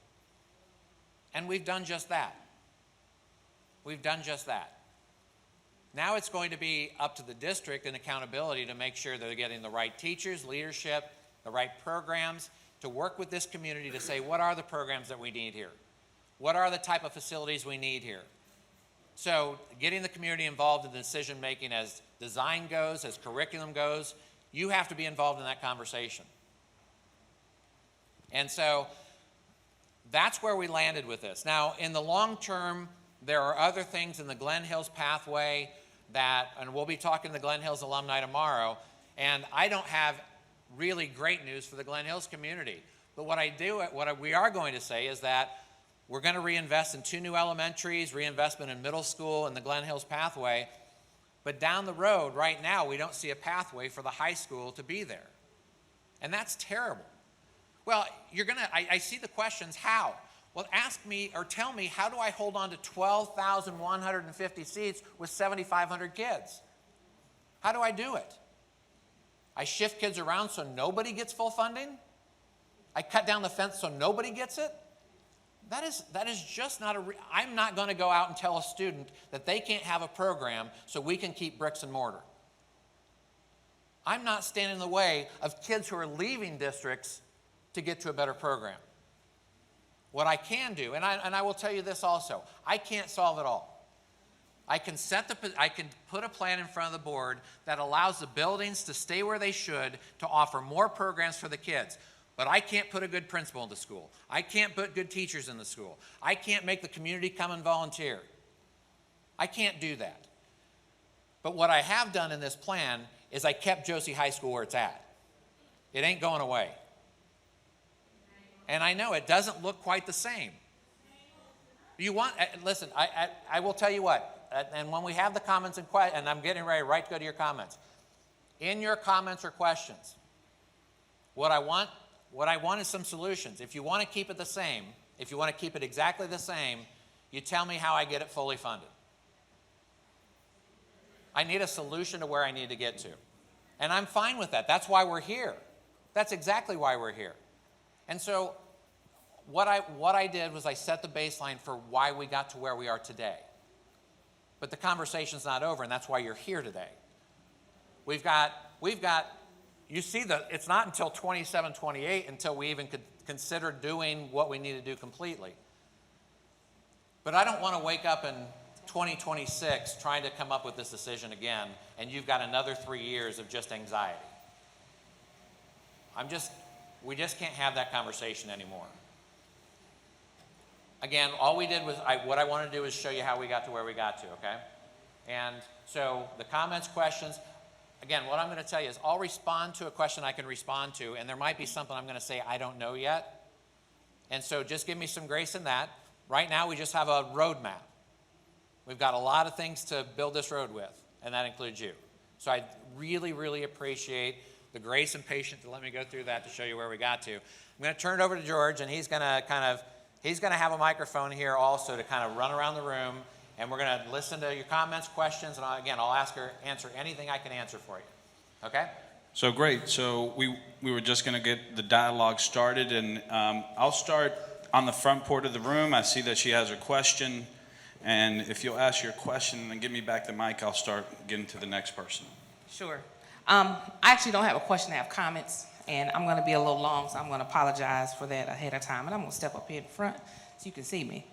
And we've done just that. We've done just that. Now it's going to be up to the district and accountability to make sure they're getting the right teachers, leadership, the right programs, to work with this community to say, what are the programs that we need here? What are the type of facilities we need here? So getting the community involved in the decision making as design goes, as curriculum goes, you have to be involved in that conversation. And so that's where we landed with this. Now, in the long term, there are other things in the Glen Hills pathway and we'll be talking to the Glen Hills alumni tomorrow, and I don't have really great news for the Glen Hills community. But what we are going to say is that we're going to reinvest in 2 new elementaries, reinvestment in middle school and the Glen Hills pathway. But down the road, right now, we don't see a pathway for the high school to be there. And that's terrible. Well, I see the questions, how? Well, ask me or tell me, how do I hold on to 12,150 seats with 7,500 kids? How do I do it? I shift kids around so nobody gets full funding? I cut down the fence so nobody gets it? That is just not I'm not going to go out and tell a student that they can't have a program so we can keep bricks and mortar. I'm not standing in the way of kids who are leaving districts to get to a better program. What I can do, and I will tell you this also, I can't solve it all. I can put a plan in front of the board that allows the buildings to stay where they should to offer more programs for the kids. But I can't put a good principal in the school. I can't put good teachers in the school. I can't make the community come and volunteer. I can't do that. But what I have done in this plan is I kept Josey High School where it's at. It ain't going away. And I know it doesn't look quite the same. Listen, I will tell you what, and when we have the comments and I'm getting ready right to go to your comments. In your comments or questions, what I want is some solutions. If you want to keep it the same, if you want to keep it exactly the same, you tell me how I get it fully funded. I need a solution to where I need to get to. And I'm fine with that. That's why we're here. That's exactly why we're here. And so what I did was I set the baseline for why we got to where we are today. But the conversation's not over, and that's why you're here today. We've got you see it's not until 27, 28 until we even could consider doing what we need to do completely. But I don't want to wake up in 2026 trying to come up with this decision again, and you've got another 3 years of just anxiety. We just can't have that conversation anymore. Again, all we did was, what I want to do is show you how we got to where we got to, okay? And so the comments, questions, again, what I'm going to tell you is I'll respond to a question I can respond to, and there might be something I'm going to say I don't know yet. And so just give me some grace in that. Right now, we just have a roadmap. We've got a lot of things to build this road with, and that includes you. So I really, really appreciate the grace and patience to let me go through that to show you where we got to. I'm going to turn it over to George, and he's going to have a microphone here also to kind of run around the room, and we're going to listen to your comments, questions, and I'll answer anything I can answer for you. Okay? So great. So we were just going to get the dialogue started, and I'll start on the front part of the room. I see that she has her question, and if you'll ask your question and give me back the mic, I'll start getting to the next person. Sure. I actually don't have a question, I have comments, and I'm going to be a little long, so I'm going to apologize for that ahead of time, and I'm going to step up here in front so you can see me.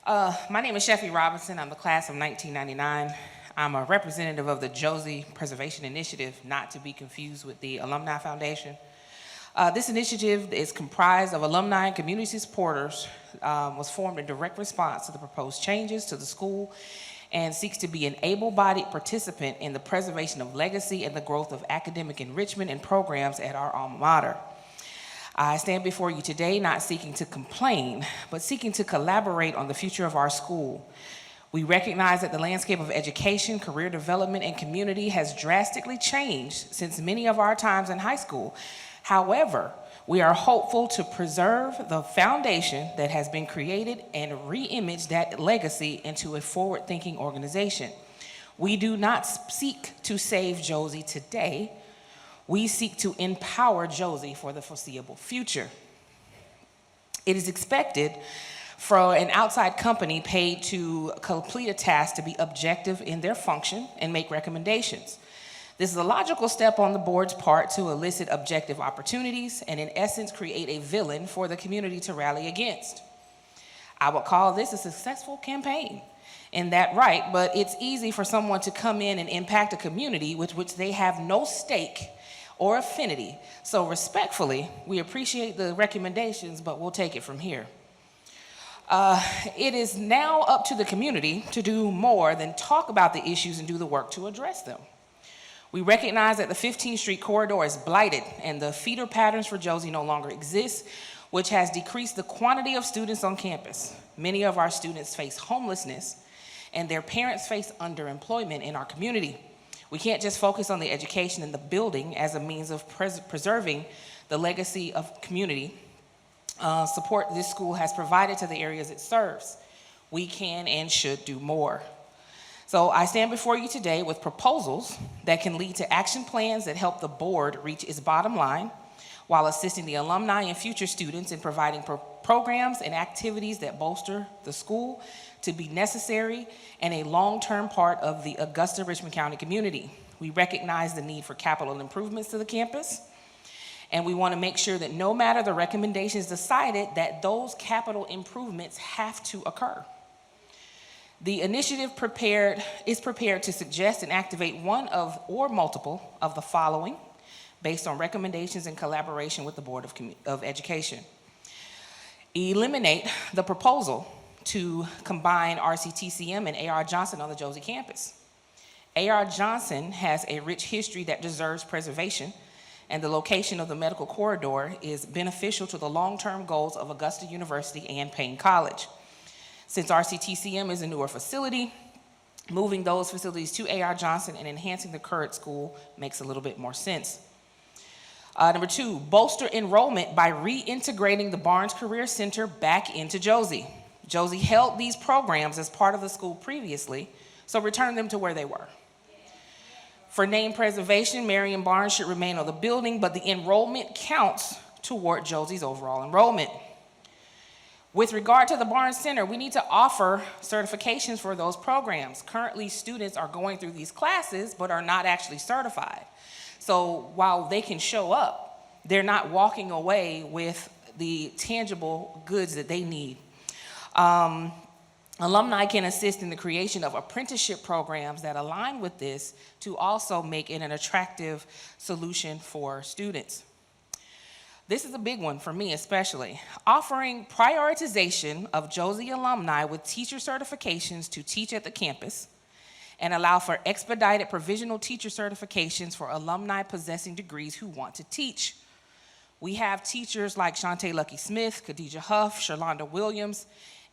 My name is Sheffy Robinson. I'm the class of 1999. I'm a representative of the Josey Preservation Initiative, not to be confused with the Alumni Foundation. This initiative is comprised of alumni and community supporters, was formed in direct response to the proposed changes to the school, and seeks to be an able-bodied participant in the preservation of legacy and the growth of academic enrichment and programs at our alma mater. I stand before you today not seeking to complain, but seeking to collaborate on the future of our school. We recognize that the landscape of education, career development, and community has drastically changed since many of our times in high school. However, we are hopeful to preserve the foundation that has been created and re-image that legacy into a forward-thinking organization. We do not seek to save Josey today. We seek to empower Josey for the foreseeable future. It is expected for an outside company paid to complete a task to be objective in their function and make recommendations. This is a logical step on the board's part to elicit objective opportunities and in essence create a villain for the community to rally against. I would call this a successful campaign in that right, but it's easy for someone to come in and impact a community with which they have no stake or affinity. So respectfully, we appreciate the recommendations, but we'll take it from here. It is now up to the community to do more than talk about the issues and do the work to address them. We recognize that the 15th Street corridor is blighted and the feeder patterns for Josey no longer exist, which has decreased the quantity of students on campus. Many of our students face homelessness and their parents face underemployment in our community. We can't just focus on the education and the building as a means of preserving the legacy of community support this school has provided to the areas it serves. We can and should do more. So I stand before you today with proposals that can lead to action plans that help the board reach its bottom line while assisting the alumni and future students in providing programs and activities that bolster the school to be necessary and a long-term part of the Augusta-Richmond County community. We recognize the need for capital improvements to the campus, and we want to make sure that no matter the recommendations decided, that those capital improvements have to occur. The initiative is prepared to suggest and activate one of or multiple of the following based on recommendations in collaboration with the Board of Education. Eliminate the proposal to combine RCTCM and A.R. Johnson on the Josey campus. A.R. Johnson has a rich history that deserves preservation, and the location of the medical corridor is beneficial to the long-term goals of Augusta University and Payne College. Since RCTCM is a newer facility, moving those facilities to A.R. Johnson and enhancing the current school makes a little bit more sense. Number 2, bolster enrollment by reintegrating the Barnes Career Center back into Josey. Josey held these programs as part of the school previously, so return them to where they were. For name preservation, Marion Barnes should remain on the building, but the enrollment counts toward Josey's overall enrollment. With regard to the Barnes Center, we need to offer certifications for those programs. Currently, students are going through these classes, but are not actually certified. So while they can show up, they're not walking away with the tangible goods that they need. Alumni can assist in the creation of apprenticeship programs that align with this to also make it an attractive solution for students. This is a big one for me especially. Offering prioritization of Josey alumni with teacher certifications to teach at the campus, and allow for expedited provisional teacher certifications for alumni possessing degrees who want to teach. We have teachers like Shantae Lucky Smith, Khadijah Huff, Sherlonda Williams,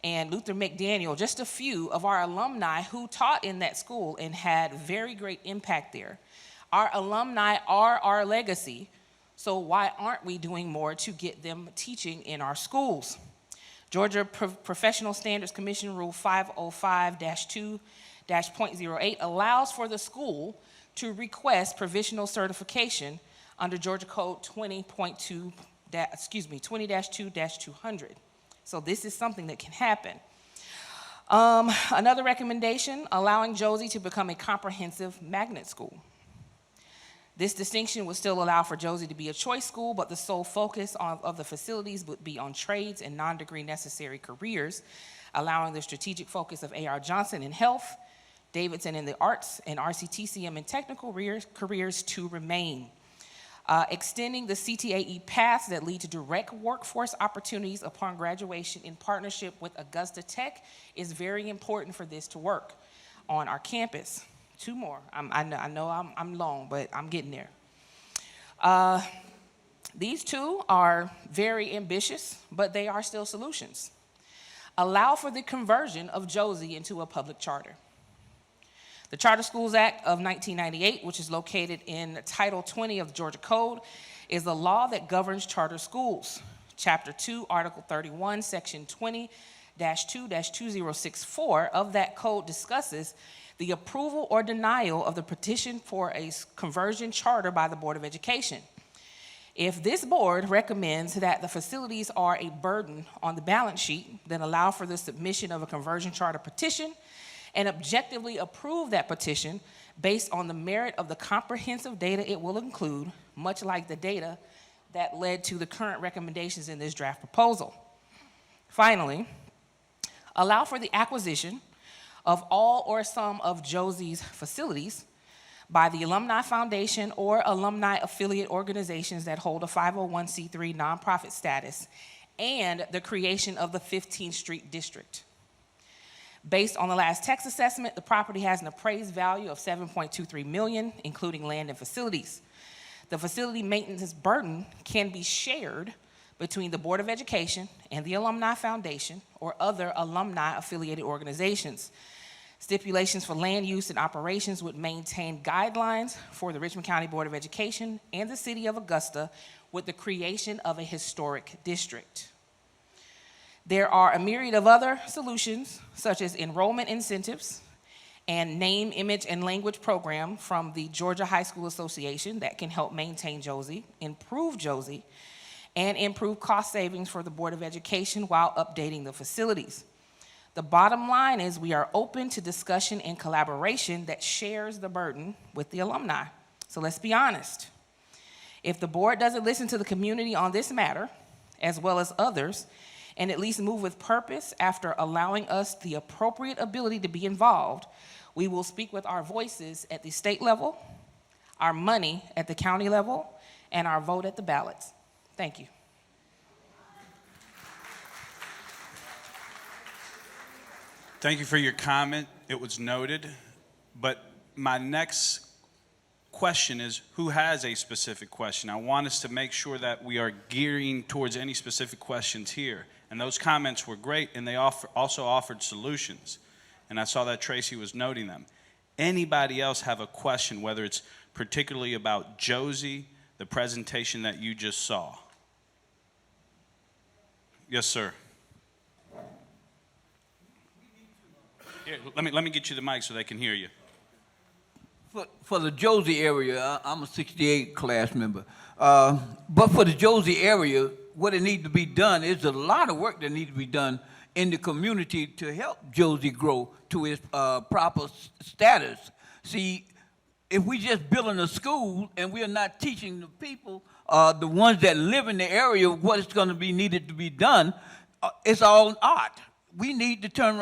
and Luther McDaniel, just a few of our alumni who taught in that school and had very great impact there. Our alumni are our legacy, so why aren't we doing more to get them teaching in our schools? Georgia Professional Standards Commission Rule 505-2-0.08 allows for the school to request provisional certification under Georgia Code 20-2-200. So this is something that can happen. Another recommendation, allowing Josey to become a comprehensive magnet school. This distinction would still allow for Josey to be a choice school, but the sole focus of the facilities would be on trades and non-degree necessary careers, allowing the strategic focus of A.R. Johnson in health, Davidson in the arts, and RCTCM in technical careers to remain. Extending the CTAE paths that lead to direct workforce opportunities upon graduation in partnership with Augusta Tech is very important for this to work on our campus. 2 more. I know I'm long, but I'm getting there. These 2 are very ambitious, but they are still solutions. Allow for the conversion of Josey into a public charter. The Charter Schools Act of 1998, which is located in Title 20 of the Georgia Code, is the law that governs charter schools. Chapter 2, Article 31, Section 20-2-2064 of that code discusses the approval or denial of the petition for a conversion charter by the Board of Education. If this board recommends that the facilities are a burden on the balance sheet, then allow for the submission of a conversion charter petition and objectively approve that petition based on the merit of the comprehensive data it will include, much like the data that led to the current recommendations in this draft proposal. Finally, allow for the acquisition of all or some of Josey's facilities by the Alumni Foundation or alumni affiliate organizations that hold a 501c3 nonprofit status, and the creation of the 15th Street District. Based on the last tax assessment, the property has an appraised value of $7.23 million, including land and facilities. The facility maintenance burden can be shared between the Board of Education and the Alumni Foundation or other alumni-affiliated organizations. Stipulations for land use and operations would maintain guidelines for the Richmond County Board of Education and the City of Augusta with the creation of a historic district. There are a myriad of other solutions, such as enrollment incentives and name, image, and language program from the Georgia High School Association that can help maintain Josey, improve Josey, and improve cost savings for the Board of Education while updating the facilities. The bottom line is we are open to discussion and collaboration that shares the burden with the alumni. So let's be honest. If the board doesn't listen to the community on this matter, as well as others, and at least move with purpose after allowing us the appropriate ability to be involved, we will speak with our voices at the state level, our money at the county level, and our vote at the ballots. Thank you. Thank you for your comment. It was noted. But my next question is, who has a specific question? I want us to make sure that we are gearing towards any specific questions here. And those comments were great, and they also offered solutions. And I saw that Tracy was noting them. Anybody else have a question, whether it's particularly about Josey, the presentation that you just saw? Yes, sir. Here, let me get you the mic so they can hear you. For the Josey area, I'm a 68 class member. But for the Josey area, what it needs to be done is a lot of work that needs to be done in the community to help Josey grow to its proper status. See, if we just building a school and we are not teaching the people, the ones that live in the area, what is going to be needed to be done, it's all art. We need to turn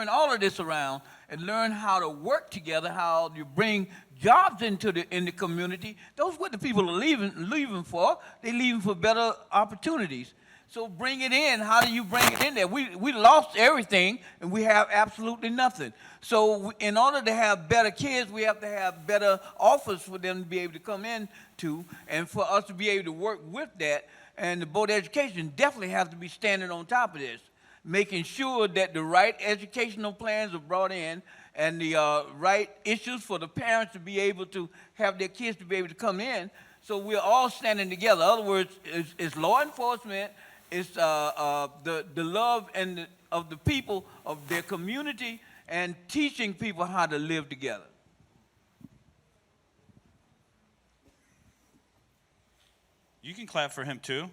all of this around and learn how to work together, how you bring jobs in the community. Those are what the people are leaving for. They're leaving for better opportunities. So bring it in. How do you bring it in there? We lost everything, and we have absolutely nothing. So in order to have better kids, we have to have better offers for them to be able to come in to, and for us to be able to work with that. And the Board of Education definitely has to be standing on top of this, making sure that the right educational plans are brought in and the right issues for the parents to be able to have their kids to be able to come in. So we're all standing together. In other words, it's law enforcement, it's the love of the people of their community, and teaching people how to live together. You can clap for him too.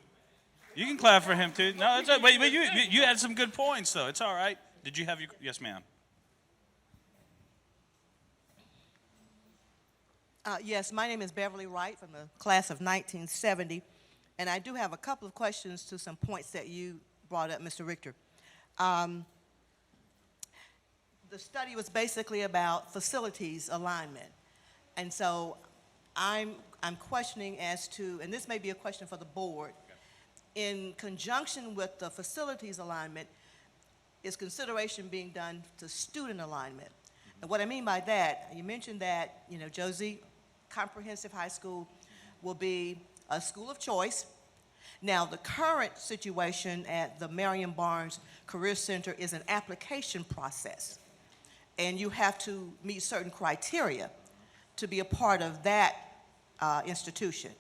You can clap for him too. No, it's but you had some good points though. It's all right. Did you have your? Yes, ma'am. Yes, my name is Beverly Wright from the class of 1970, and I do have a couple of questions to some points that you brought up, Mr. Richter. The study was basically about facilities alignment, and so I'm questioning as to, and this may be a question for the board, in conjunction with the facilities alignment, is consideration being done to student alignment? And what I mean by that, you mentioned that, Josey Comprehensive High School will be a school of choice. Now, the current situation at the Marion Barnes Career Center is an application process, and you have to meet certain criteria to be a part of that institution.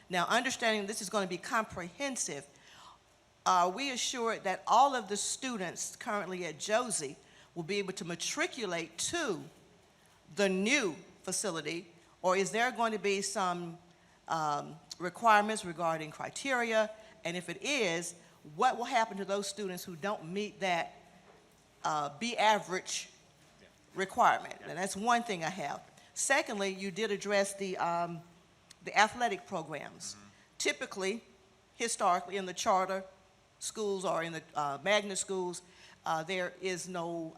Now, understanding this is going to be comprehensive, are we assured that all of the students currently at Josey will be able to matriculate to the new facility, or is there going to be some requirements regarding criteria? And if it is, what will happen to those students who don't meet that B average requirement? And that's one thing I have. Secondly, you did address the athletic programs. Typically, historically, in the charter schools or in the magnet schools, there is no,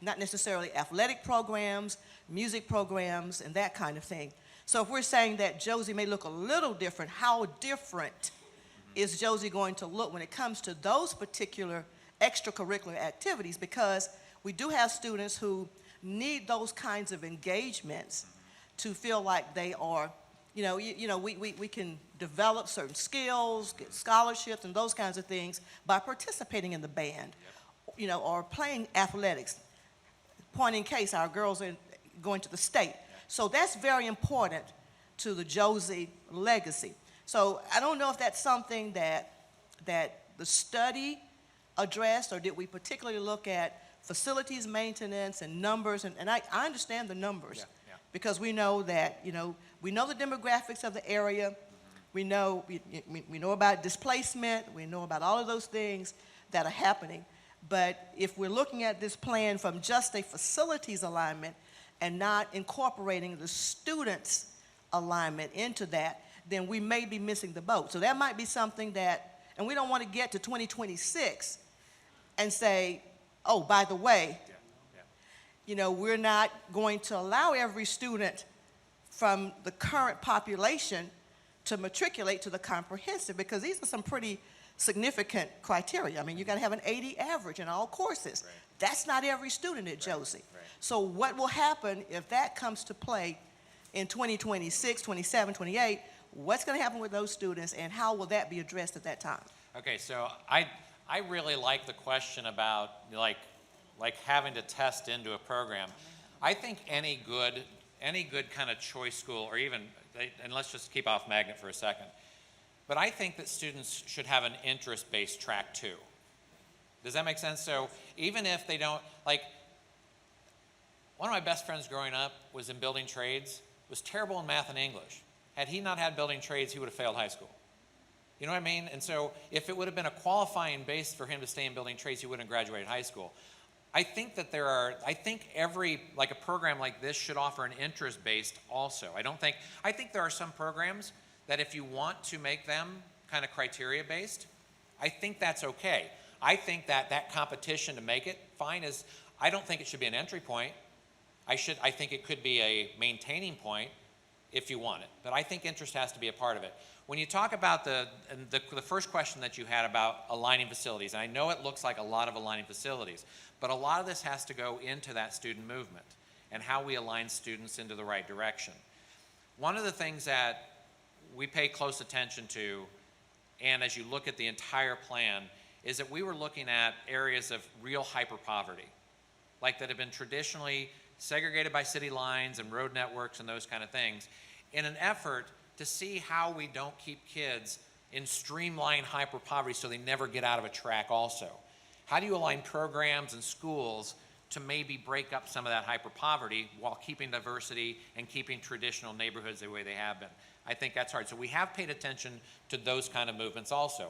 not necessarily athletic programs, music programs, and that kind of thing. So if we're saying that Josey may look a little different, how different is Josey going to look when it comes to those particular extracurricular activities? Because we do have students who need those kinds of engagements to feel like they are, we can develop certain skills, get scholarships and those kinds of things by participating in the band, or playing athletics. Point in case, our girls are going to the state. So that's very important to the Josey legacy. So I don't know if that's something that the study addressed, or did we particularly look at facilities maintenance and numbers? And I understand the numbers. Yeah, yeah. Because we know that, we know the demographics of the area. We know, we know about displacement. We know about all of those things that are happening. But if we're looking at this plan from just a facilities alignment and not incorporating the students' alignment into that, then we may be missing the boat. So that might be something that, and we don't want to get to 2026 and say, oh, by the way, we're not going to allow every student from the current population to matriculate to the comprehensive, because these are some pretty significant criteria. I mean, you got to have an 80 average in all courses. Right. That's not every student at Josey. Right. So what will happen if that comes to play in 2026, 27, 28? What's going to happen with those students, and how will that be addressed at that time? Okay, so I really like the question about like having to test into a program. I think any good kind of choice school, or even, and let's just keep off magnet for a second, but I think that students should have an interest-based track too. Does that make sense? So even if they don't, like, one of my best friends growing up was in building trades, was terrible in math and English. Had he not had building trades, he would have failed high school. You know what I mean? And so if it would have been a qualifying base for him to stay in building trades, he wouldn't have graduated high school. I think that every, like a program like this should offer an interest-based also. I think there are some programs that if you want to make them kind of criteria-based, I think that's okay. I think that competition to make it fine is, I don't think it should be an entry point. I think it could be a maintaining point if you want it. But I think interest has to be a part of it. When you talk about the first question that you had about aligning facilities, and I know it looks like a lot of aligning facilities, but a lot of this has to go into that student movement and how we align students into the right direction. One of the things that we pay close attention to, and as you look at the entire plan, is that we were looking at areas of real hyper-poverty, like that have been traditionally segregated by city lines and road networks and those kind of things, in an effort to see how we don't keep kids in streamlined hyper-poverty so they never get out of a track also. How do you align programs and schools to maybe break up some of that hyper-poverty while keeping diversity and keeping traditional neighborhoods the way they have been? I think that's hard. So we have paid attention to those kind of movements also.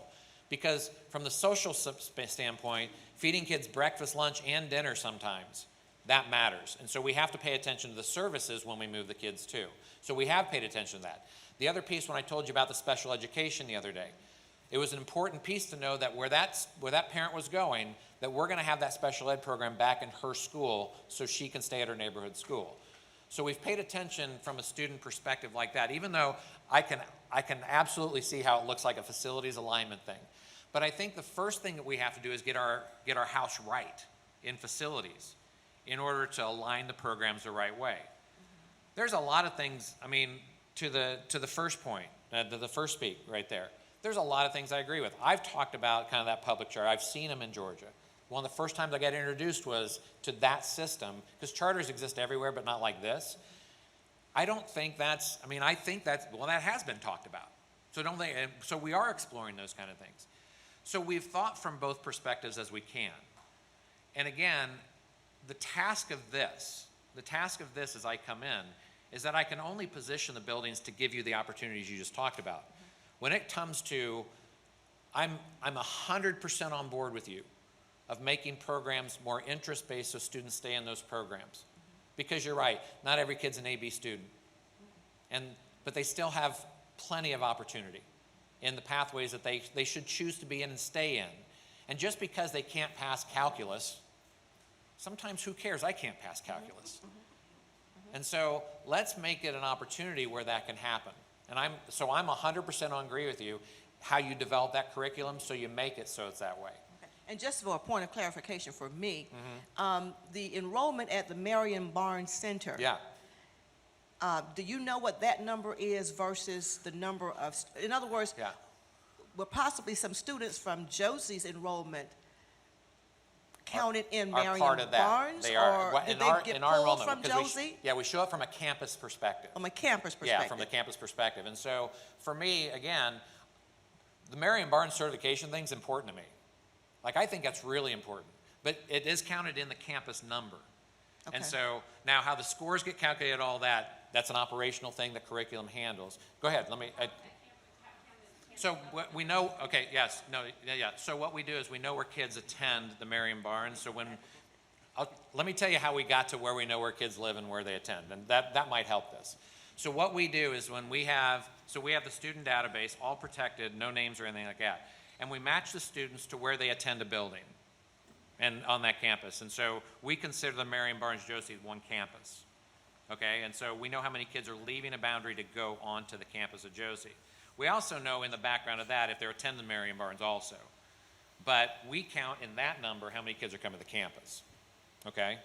Because from the social standpoint, feeding kids breakfast, lunch, and dinner sometimes, that matters. And so we have to pay attention to the services when we move the kids too. So we have paid attention to that. The other piece, when I told you about the special education the other day, it was an important piece to know that where that parent was going, that we're going to have that special ed program back in her school so she can stay at her neighborhood school. So we've paid attention from a student perspective like that, even though I can absolutely see how it looks like a facilities alignment thing. But I think the first thing that we have to do is get our house right in facilities in order to align the programs the right way. There's a lot of things, I mean, to the first point, the first speak right there, there's a lot of things I agree with. I've talked about kind of that public charter. I've seen them in Georgia. One of the first times I got introduced was to that system, because charters exist everywhere, but not like this. I think that has been talked about. So we are exploring those kind of things. So we've thought from both perspectives as we can. And again, the task of this as I come in, is that I can only position the buildings to give you the opportunities you just talked about. When it comes to, I'm 100% on board with you of making programs more interest-based so students stay in those programs. Because you're right, not every kid's an AB student. But they still have plenty of opportunity in the pathways that they should choose to be in and stay in. And just because they can't pass calculus, sometimes who cares? I can't pass calculus. And so let's make it an opportunity where that can happen. And I'm 100% on agree with you, how you develop that curriculum so you make it so it's that way. Okay. And just for a point of clarification for me, the enrollment at the Marion Barnes Center, Yeah. Do you know what that number is versus the number of, in other words, Yeah. will possibly some students from Josey's enrollment counted in Are Marion part of that. Barnes? They are. Or did in they our get enrollment, pulled from because Josey? we show it from a campus perspective. From a campus perspective? Yeah, from the campus perspective. And so for me, again, the Marion Barnes certification thing is important to me. Like, I think that's really important. But it is counted in the campus number. Okay. And so now how the scores get calculated, all that, that's an operational thing the curriculum handles. Go ahead, so what we know, okay, yes, no, yeah. So what we do is we know where kids attend the Marion Barnes. So let me tell you how we got to where we know where kids live and where they attend, and that might help this. So what we do is when we have the student database, all protected, no names or anything like that, and we match the students to where they attend a building and on that campus. And so we consider the Marion Barnes Josey one campus, okay? And so we know how many kids are leaving a boundary to go onto the campus of Josey. We also know in the background of that if they're attending Marion Barnes also. But we count in that number how many kids are coming to the campus, okay?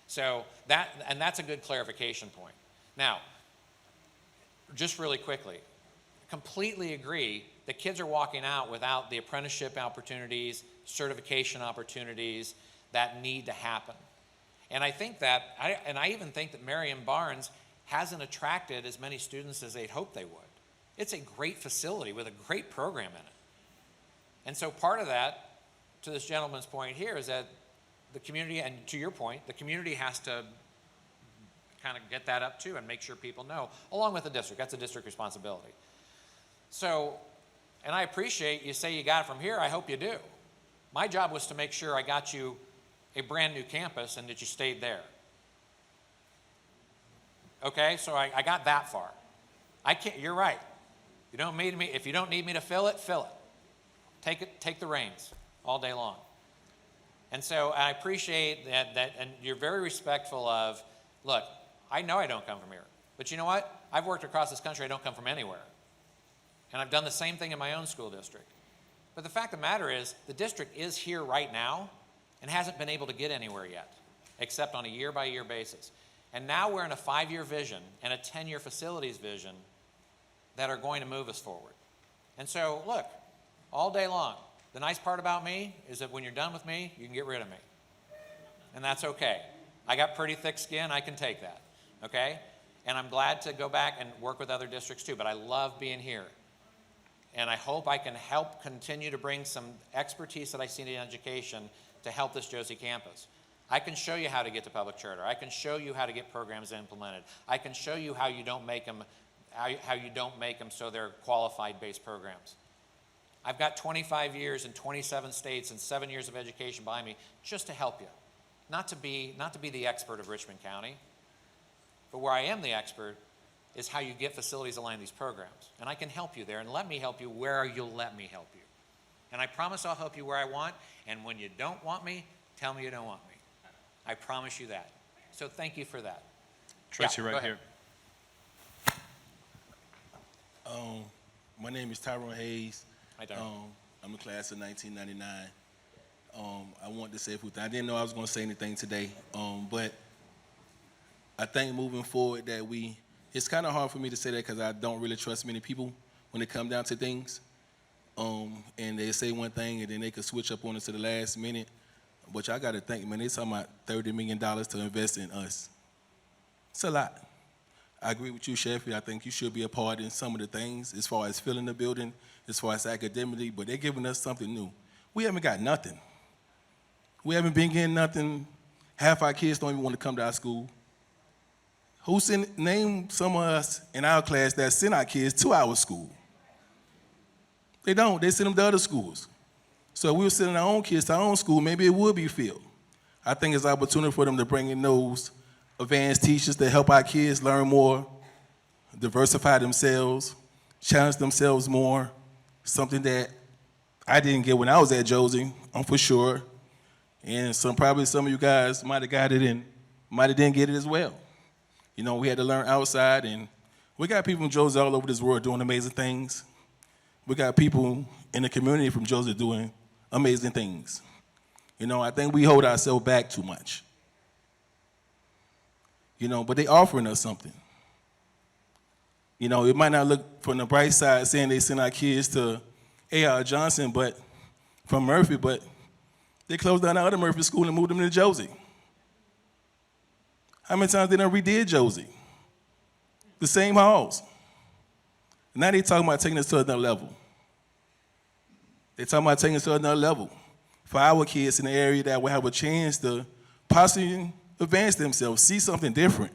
So that's a good clarification point. Now, just really quickly, completely agree that kids are walking out without the apprenticeship opportunities, certification opportunities that need to happen. And I think I even think that Marion Barnes hasn't attracted as many students as they'd hoped they would. It's a great facility with a great program in it. And so part of that, to this gentleman's point here, is that the community, and to your point, the community has to kind of get that up too and make sure people know, along with the district. That's a district responsibility. So, and I appreciate you say you got it from here. I hope you do. My job was to make sure I got you a brand new campus and that you stayed there. Okay, so I got that far. You're right. If you don't need me to fill it, fill it. Take the reins all day long. And so I appreciate that, and you're very respectful of, look, I know I don't come from here, but you know what? I've worked across this country, I don't come from anywhere. And I've done the same thing in my own school district. But the fact of the matter is, the district is here right now and hasn't been able to get anywhere yet, except on a year-by-year basis. And now we're in a 5-year vision and a 10-year facilities vision that are going to move us forward. And so, look, all day long, the nice part about me is that when you're done with me, you can get rid of me. And that's okay. I got pretty thick skin, I can take that, okay? And I'm glad to go back and work with other districts too, but I love being here. And I hope I can help continue to bring some expertise that I see in education to help this Josey campus. I can show you how to get to public charter. I can show you how to get programs implemented. I can show you how you don't make them so they're qualified-based programs. I've got 25 years in 27 states and 7 years of education behind me just to help you. Not to be the expert of Richmond County, but where I am the expert is how you get facilities aligned to these programs. And I can help you there, and let me help you where you'll let me help you. And I promise I'll help you where I want, and when you don't want me, tell me you don't want me. I promise you that. So thank you for that. Tracy, Yeah, right go ahead. here. My name is Tyrone Hayes. Hi, Tyrone. I'm a class of 1999. I wanted to say a few things. I didn't know I was going to say anything today, but I think moving forward that it's kind of hard for me to say that because I don't really trust many people when it comes down to things. And they say one thing and then they could switch up on us to the last minute. But y'all got to think, man, they're talking about $30 million to invest in us. It's a lot. I agree with you, Sheffy. I think you should be a part in some of the things as far as filling the building, as far as academically, but they're giving us something new. We haven't got nothing. We haven't been getting nothing. Half our kids don't even want to come to our school. Name some of us in our class that send our kids to our school. They don't. They send them to other schools. So if we were sending our own kids to our own school, maybe it would be filled. I think it's an opportunity for them to bring in those advanced teachers to help our kids learn more, diversify themselves, challenge themselves more, something that I didn't get when I was at Josey, I'm for sure. And probably some of you guys might have got it and might have didn't get it as well. You know, we had to learn outside, and we got people from Josey all over this world doing amazing things. We got people in the community from Josey doing amazing things. You know, I think we hold ourselves back too much. You know, but they offering us something. You know, it might not look from the bright side saying they send our kids to A.R. Johnson, but from Murphy, but they closed down the other Murphy school and moved them to Josey. How many times they done redid Josey? The same halls. Now they talking about taking us to another level. They talking about taking us to another level. for our kids in the area that will have a chance to possibly advance themselves, see something different.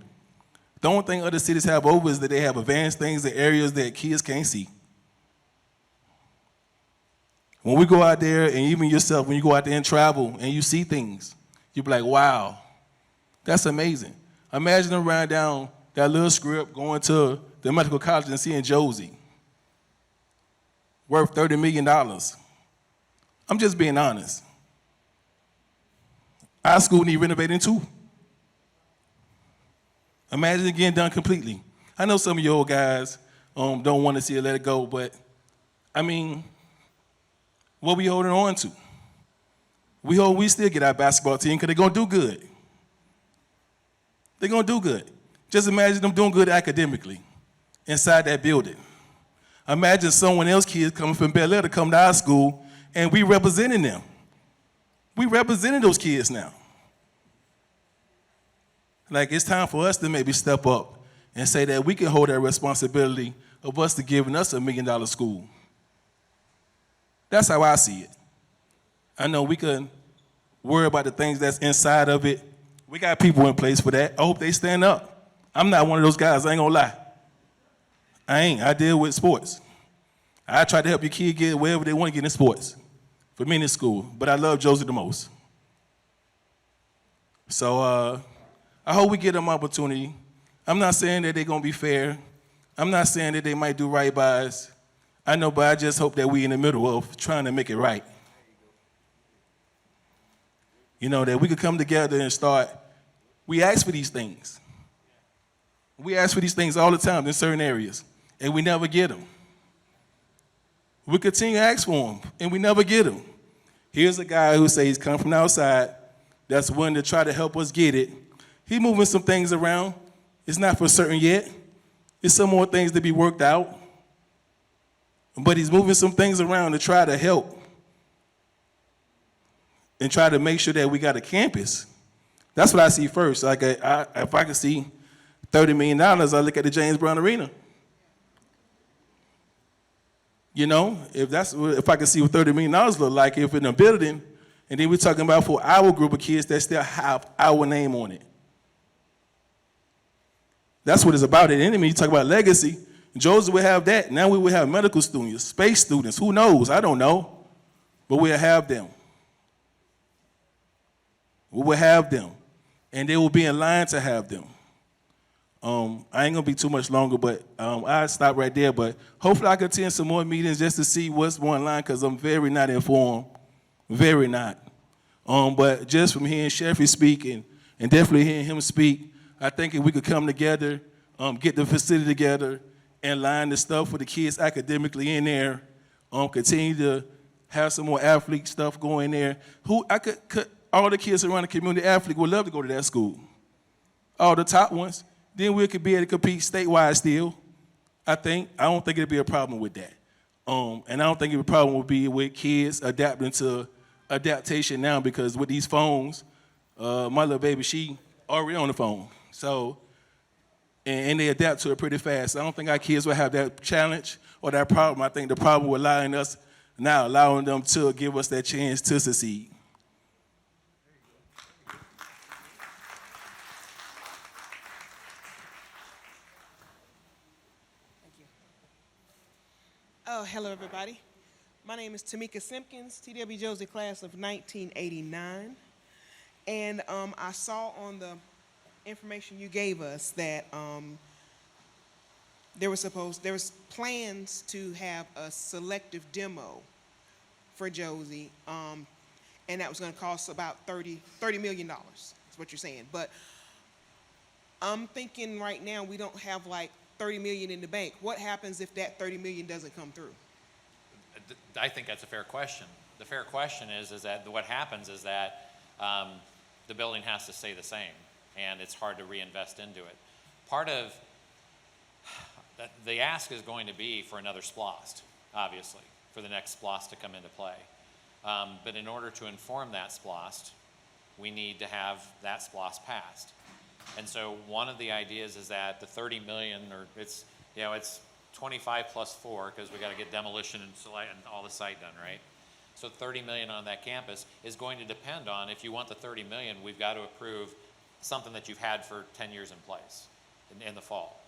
The only thing other cities have over is that they have advanced things in areas that kids can't see. When we go out there, and even yourself, when you go out there and travel and you see things, you be like, wow, that's amazing. Imagine them riding down that little script going to the medical college and seeing Josey, worth $30 million. I'm just being honest. Our school need renovating too. Imagine it getting done completely. I know some of you old guys don't want to see it let it go, but I mean, what we holding on to? We still get our basketball team because they're going to do good. They're going to do good. Just imagine them doing good academically inside that building. Imagine someone else kids coming from Bel Air to come to our school and we representing them. We representing those kids now. Like, it's time for us to maybe step up and say that we can hold that responsibility of us to giving us $1 million school. That's how I see it. I know we can worry about the things that's inside of it. We got people in place for that. I hope they stand up. I'm not one of those guys, I ain't gonna lie. I ain't. I deal with sports. I try to help your kid get wherever they want to get in sports. For me in school. But I love Josey the most. So I hope we get them opportunity. I'm not saying that they're gonna be fair. I'm not saying that they might do right by us. I know, but I just hope that we in the middle of trying to make it right. You know, that we could come together and start. We ask for these things. We ask for these things all the time in certain areas, and we never get them. We continue to ask for them, and we never get them. Here's a guy who says he's come from the outside that's willing to try to help us get it. He's moving some things around. It's not for certain yet. There's some more things to be worked out. But he's moving some things around to try to help and try to make sure that we got a campus. That's what I see first. Like, if I could see $30 million, I look at the James Brown Arena. You know, if I could see what $30 million look like, if in a building, and then we're talking about for our group of kids that still have our name on it. That's what it's about. At the end of me, you talk about legacy. Josey will have that. Now we will have medical students, space students. Who knows? I don't know. But we'll have them. We will have them. And they will be in line to have them. I ain't going to be too much longer, but I'll stop right there. But hopefully I can attend some more meetings just to see what's going on, because I'm very not informed. Very not. But just from hearing Sheffy speak and definitely hearing him speak, I think if we could come together, get the facility together, and line the stuff for the kids academically in there, continue to have some more athlete stuff going there. All the kids around the community athlete would love to go to that school. All the top ones. Then we could be able to compete statewide still, I think. I don't think it'd be a problem with that. And I don't think a problem would be with kids adapting to adaptation now, because with these phones, my little baby, she already on the phone. So, and they adapt to it pretty fast. I don't think our kids will have that challenge or that problem. I think the problem with allowing them to give us that chance to succeed. Oh, hello, everybody. My name is Tamika Simpkins, TW Josey class of 1989. And I saw on the information you gave us that there was plans to have a selective demo for Josey, and that was going to cost about $30 million, is what you're saying. But I'm thinking right now we don't have like $30 million in the bank. What happens if that $30 million doesn't come through? I think that's a fair question. The fair question is that what happens is that the building has to stay the same, and it's hard to reinvest into it. Part of the ask is going to be for another SPLOST, obviously, for the next SPLOST to come into play. But in order to inform that SPLOST, we need to have that SPLOST passed. And so one of the ideas is that the 30 million, or it's 25 plus 4, because we got to get demolition and all the site done, right? So 30 million on that campus is going to depend on, if you want the 30 million, we've got to approve something that you've had for 10 years in place in the fall.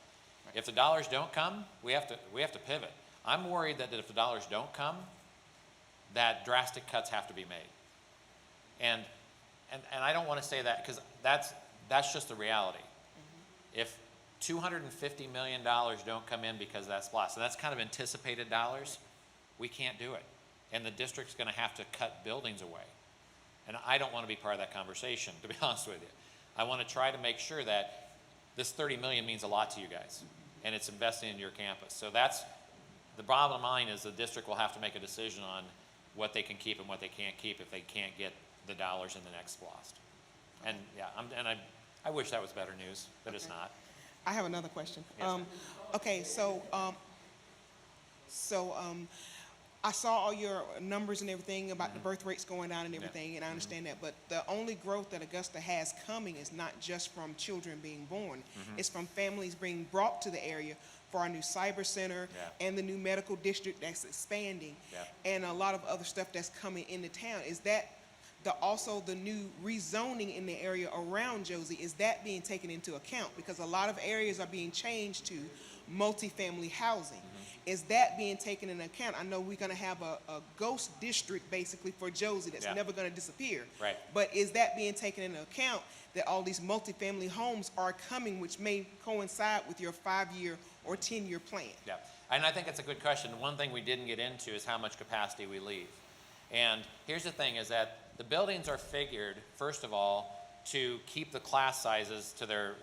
If the dollars don't come, we have to pivot. I'm worried that if the dollars don't come, that drastic cuts have to be made. And I don't want to say that because that's just the reality. If $250 million don't come in because that's lost, and that's kind of anticipated dollars, we can't do it. And the district's going to have to cut buildings away. And I don't want to be part of that conversation, to be honest with you. I want to try to make sure that this 30 million means a lot to you guys, and it's investing in your campus. So that's the bottom line, is the district will have to make a decision on what they can keep and what they can't keep if they can't get the dollars in the next SPLOST. And yeah, I wish that was better news, but it's not. I have another question. Yes, Okay, so I saw all your numbers and everything about the birth rates going down and everything, and I understand that. But the only growth that Augusta has coming is not just from children being born; it's from families being brought to the area for our new cyber center and the new medical district that's expanding, and a lot of other stuff that's coming into town. Is that also the new rezoning in the area around Josey? Is that being taken into account? Because a lot of areas are being changed to multifamily housing. Is that being taken into account? I know we're going to have a ghost district basically for Josey that's never going to disappear. Right. But is that being taken into account, that all these multifamily homes are coming, which may coincide with your 5-year or 10-year plan? Yeah, and I think it's a good question. One thing we didn't get into is how much capacity we leave. And here's the thing, is that the buildings are figured, first of all, to keep the class sizes to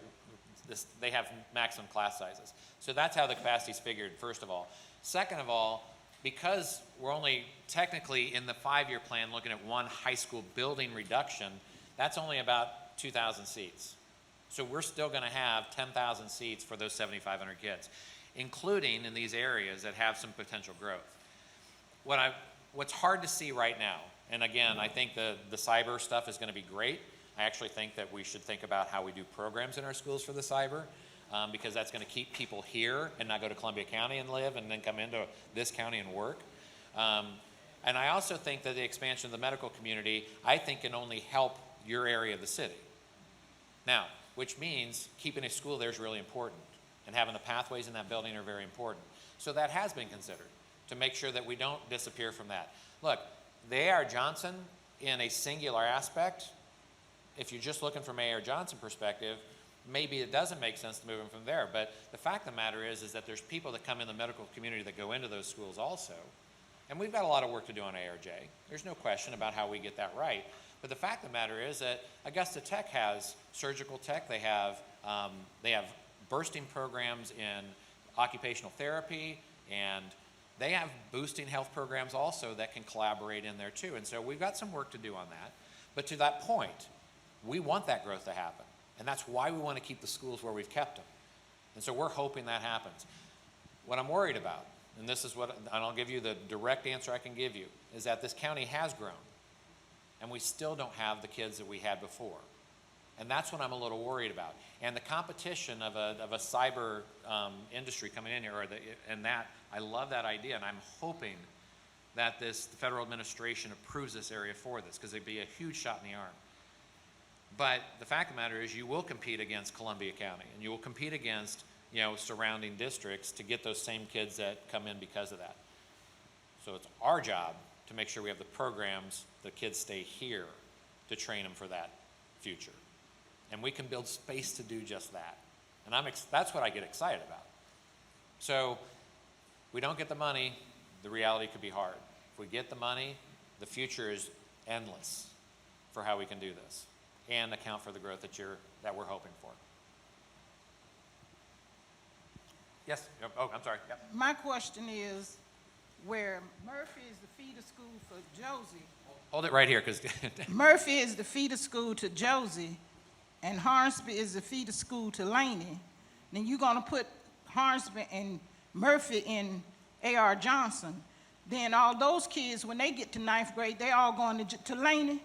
they have maximum class sizes. So that's how the capacity is figured, first of all. Second of all, because we're only technically in the 5-year plan looking at one high school building reduction, that's only about 2,000 seats. So we're still going to have 10,000 seats for those 7,500 kids, including in these areas that have some potential growth. What's hard to see right now, and again, I think the cyber stuff is going to be great. I actually think that we should think about how we do programs in our schools for the cyber, because that's going to keep people here and not go to Columbia County and live and then come into this county and work. And I also think that the expansion of the medical community, I think, can only help your area of the city. Now, which means keeping a school there is really important, and having the pathways in that building are very important. So that has been considered, to make sure that we don't disappear from that. Look, the A.R. Johnson, in a singular aspect, if you're just looking from A.R. Johnson perspective, maybe it doesn't make sense to move them from there. But the fact of the matter is that there's people that come in the medical community that go into those schools also. And we've got a lot of work to do on ARJ. There's no question about how we get that right. But the fact of the matter is that Augusta Tech has surgical tech. They have bursting programs in occupational therapy, and they have boosting health programs also that can collaborate in there too. And so we've got some work to do on that. But to that point, we want that growth to happen. And that's why we want to keep the schools where we've kept them. And so we're hoping that happens. What I'm worried about, and this is and I'll give you the direct answer I can give you, is that this county has grown, and we still don't have the kids that we had before. And that's what I'm a little worried about. And the competition of a cyber industry coming in here, I love that idea, and I'm hoping that the federal administration approves this area for this, because it'd be a huge shot in the arm. But the fact of the matter is, you will compete against Columbia County, and you will compete against surrounding districts to get those same kids that come in because of that. So it's our job to make sure we have the programs, the kids stay here to train them for that future. And we can build space to do just that. And that's what I get excited about. So we don't get the money, the reality could be hard. If we get the money, the future is endless for how we can do this and account for the growth that we're hoping for. Yes. Oh, I'm sorry. Yep. My question is, where Murphy is the feeder school for Josey, Hold it right here, because Murphy is the feeder school to Josey, and Hornsby is the feeder school to Laney, then you're going to put Hornsby and Murphy in A.R. Johnson. Then all those kids, when they get to 9th grade, they all going to Laney?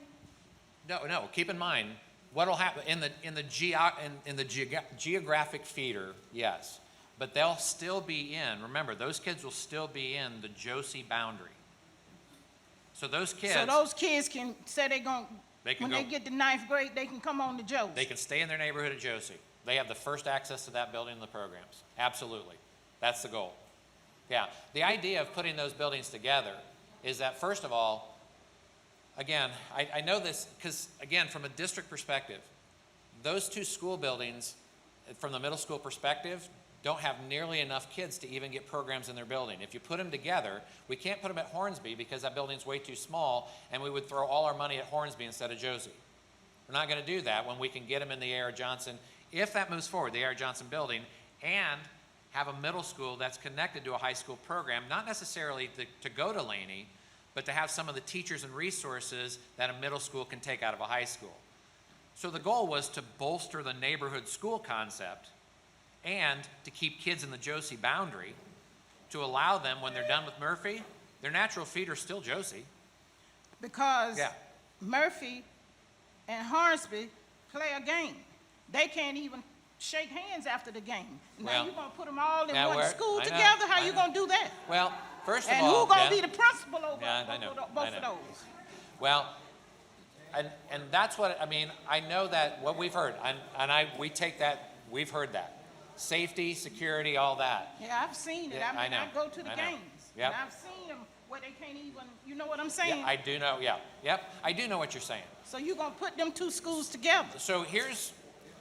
No. Keep in mind what'll happen in the geographic feeder. Yes, but they'll still be in. Remember, those kids will still be in the Josey boundary. So those kids, So those kids can say They can when go- they get to ninth grade, they can come on to Josey. they can stay in their neighborhood at Josey. They have the first access to that building and the programs. Absolutely. That's the goal. Yeah. The idea of putting those buildings together is that, first of all, again, I know this because, again, from a district perspective, those two school buildings, from the middle school perspective, don't have nearly enough kids to even get programs in their building. If you put them together, we can't put them at Hornsby because that building's way too small, and we would throw all our money at Hornsby instead of Josey. We're not going to do that when we can get them in the A.R. Johnson, if that moves forward, the A.R. Johnson building, and have a middle school that's connected to a high school program, not necessarily to go to Laney, but to have some of the teachers and resources that a middle school can take out of a high school. So the goal was to bolster the neighborhood school concept and to keep kids in the Josey boundary, to allow them, when they're done with Murphy, their natural feeder is still Josey. Because Yeah. Murphy and Hornsby play a game. They can't even shake hands after the game. Now Well, you're gonna put them all in now one we're- school I know, together? How I you know. gonna do that? Well, first of And all, who gonna yeah. be the principal over Yeah, I know, both I of know. those? Well, and that's what, I mean, I know that what we've heard, we take that, we've heard that. Safety, security, all that. Yeah, I've seen it. Yeah, I mean, I I know, go to the I know. games. Yep. And I've seen them where they can't even, you know what I'm saying? Yeah, I do know, yeah, yep, I do know what you're saying. So you're gonna put them two schools together? So here's,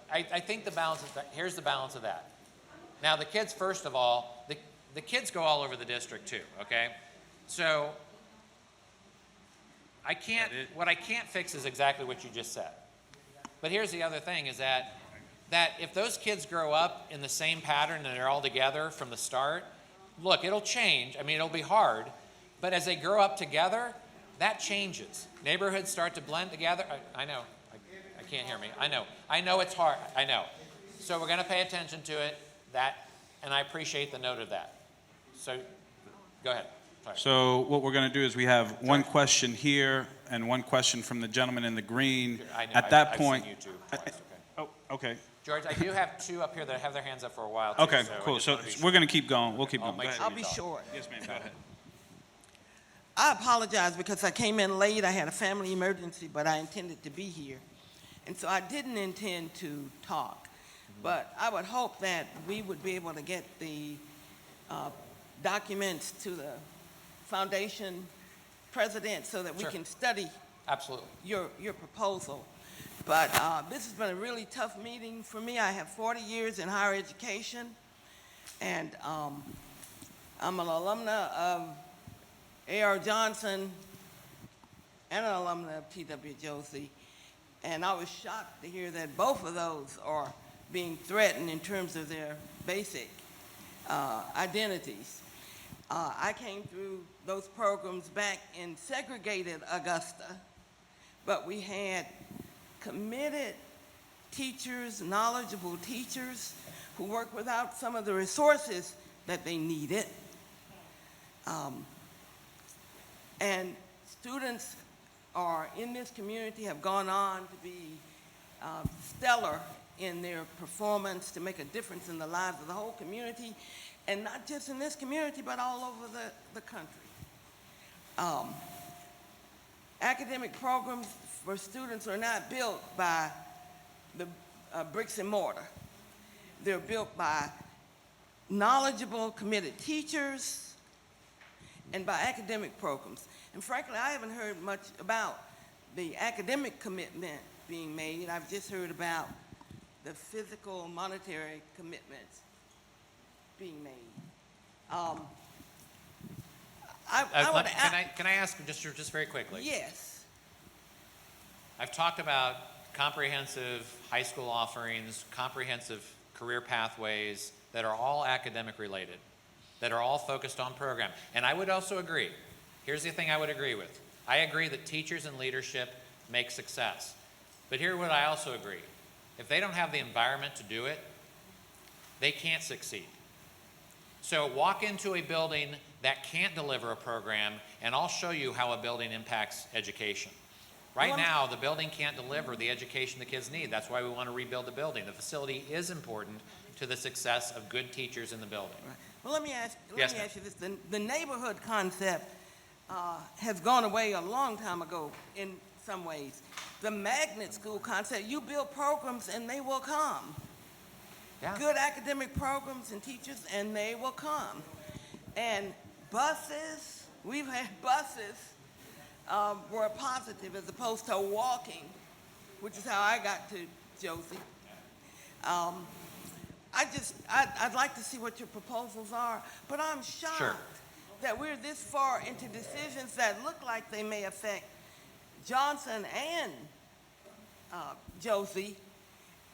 I think the balance is that, here's the balance of that. Now, the kids, first of all, the kids go all over the district too, okay? So, what I can't fix is exactly what you just said. But here's the other thing is that if those kids grow up in the same pattern and they're all together from the start, look, it'll change. I mean, it'll be hard. But as they grow up together, that changes. Neighborhoods start to blend together. I know. I can't hear me. I know it's hard. I know. So we're going to pay attention to it, and I appreciate the note of that. So go ahead. Sorry. So what we're going to do is we have one question here and one question from the gentleman in the green. I know. At that I've point. seen you two twice, okay. Oh, okay. George, I do have two up here that have their hands up for a while, too. Okay, so I cool. just So wanna be we're going to keep going. We'll keep I'll going. make Go sure ahead. I'll be talk. short. Yes, ma'am. Go ahead. I apologize because I came in late. I had a family emergency, but I intended to be here. And so I didn't intend to talk. But I would hope that we would be able to get the documents to the foundation president so that we Sure. can study Absolutely. your proposal. But this has been a really tough meeting for me. I have 40 years in higher education, and I'm an alumna of A.R. Johnson and an alumna of T.W. Josey, and I was shocked to hear that both of those are being threatened in terms of their basic identities. I came through those programs back in segregated Augusta, but we had committed teachers, knowledgeable teachers who worked without some of the resources that they needed. And students are in this community have gone on to be stellar in their performance to make a difference in the lives of the whole community, and not just in this community, but all over the country. Academic programs for students are not built by the bricks and mortar. They're built by knowledgeable, committed teachers and by academic programs. And frankly, I haven't heard much about the academic commitment being made. I've just heard about the physical, monetary commitments being made. Can I ask just very quickly? Yes. I've talked about comprehensive high school offerings, comprehensive career pathways that are all academic related, that are all focused on program. And I would also agree, here's the thing I would agree with. I agree that teachers and leadership make success. But here's what I also agree. If they don't have the environment to do it, they can't succeed. So walk into a building that can't deliver a program, and I'll show you how a building impacts education. Right now, the building can't deliver the education the kids need. That's why we want to rebuild the building. The facility is important to the success of good teachers in the building. Well, let me ask Yes, you this. The neighborhood concept has gone away a long time ago in some ways. The magnet school concept, you build programs and they will come. Yeah. Good academic programs and teachers, and they will come. And buses, we've had buses were positive as opposed to walking, which is how I got to Josey. I'd like to see what your proposals are, but I'm shocked Sure. that we're this far into decisions that look like they may affect Johnson and Josey,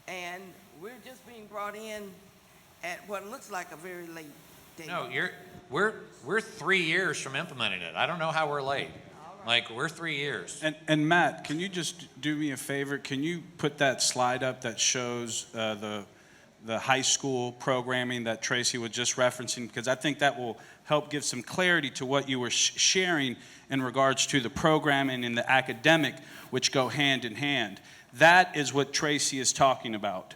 and we're just being brought in at what looks like a very late date. No, we're 3 years from implementing it. I don't know how we're late. Like, we're 3 years. And Matt, can you just do me a favor? Can you put that slide up that shows the high school programming that Tracy was just referencing? Because I think that will help give some clarity to what you were sharing in regards to the programming and the academic, which go hand in hand. That is what Tracy is talking about.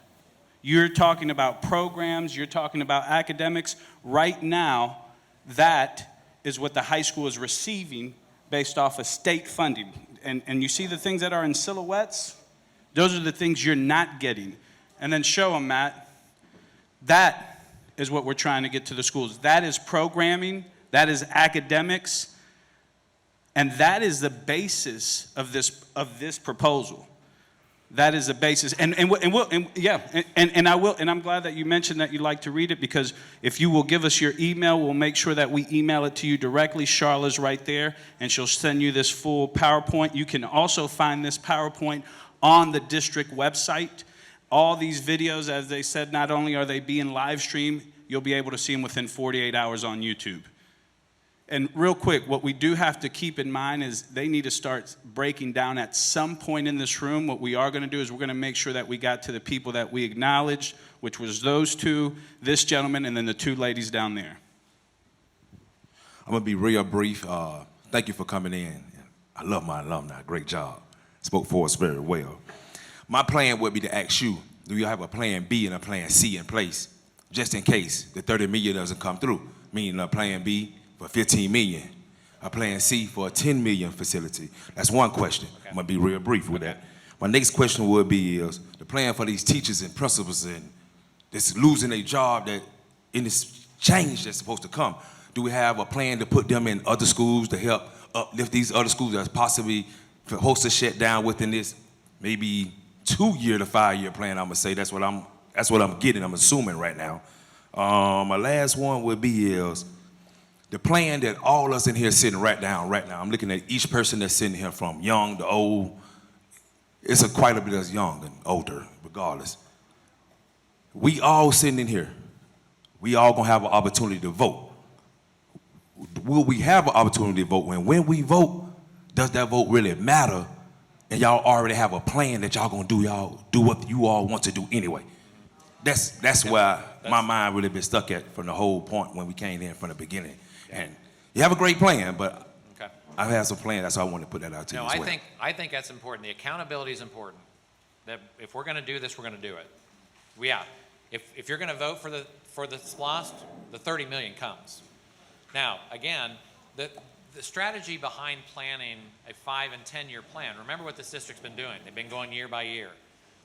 You're talking about programs, you're talking about academics. Right now, that is what the high school is receiving based off of state funding. And you see the things that are in silhouettes? Those are the things you're not getting. And then show them, Matt. That is what we're trying to get to the schools. That is programming, that is academics, and that is the basis of this proposal. That is the basis, and I'm glad that you mentioned that you'd like to read it, because if you will give us your email, we'll make sure that we email it to you directly. Charla's right there, and she'll send you this full PowerPoint. You can also find this PowerPoint on the district website. All these videos, as they said, not only are they being live streamed, you'll be able to see them within 48 hours on YouTube. And real quick, what we do have to keep in mind is they need to start breaking down at some point in this room. What we are going to do is we're going to make sure that we got to the people that we acknowledged, which was those two, this gentleman, and then the two ladies down there. I'm going to be real brief. Thank you for coming in. I love my alumni. Great job. Spoke for us very well. My plan would be to ask you, do you have a plan B and a plan C in place, just in case the 30 million doesn't come through? Meaning a plan B for 15 million, a plan C for a 10 million facility. That's one question. Okay. I'm gonna be real brief with that. My next question would be is the plan for these teachers and principals and this losing a job that in this change that's supposed to come. Do we have a plan to put them in other schools to help uplift these other schools that's possibly supposed to shut down within this maybe 2-year to 5-year plan? I'm gonna say that's what I'm getting. I'm assuming right now. My last one would be is the plan that all us in here sitting right now. I'm looking at each person that's sitting here from young to old. It's quite a bit of young and older, regardless. We all sitting in here. We all gonna have an opportunity to vote. Will we have an opportunity to vote? When we vote, does that vote really matter? And y'all already have a plan that y'all gonna do. Y'all do what you all want to do anyway. That's where my mind really been stuck at from the whole point when we came in from the beginning. And you have a great plan, but okay. I've had some plans. That's why I wanted to put that out to you as well. I think that's important. The accountability is important. That if we're going to do this, we're going to do it. If you're going to vote for the SPLOST, the 30 million comes. Now, again, the strategy behind planning a 5- and 10-year plan. Remember what this district's been doing. They've been going year by year.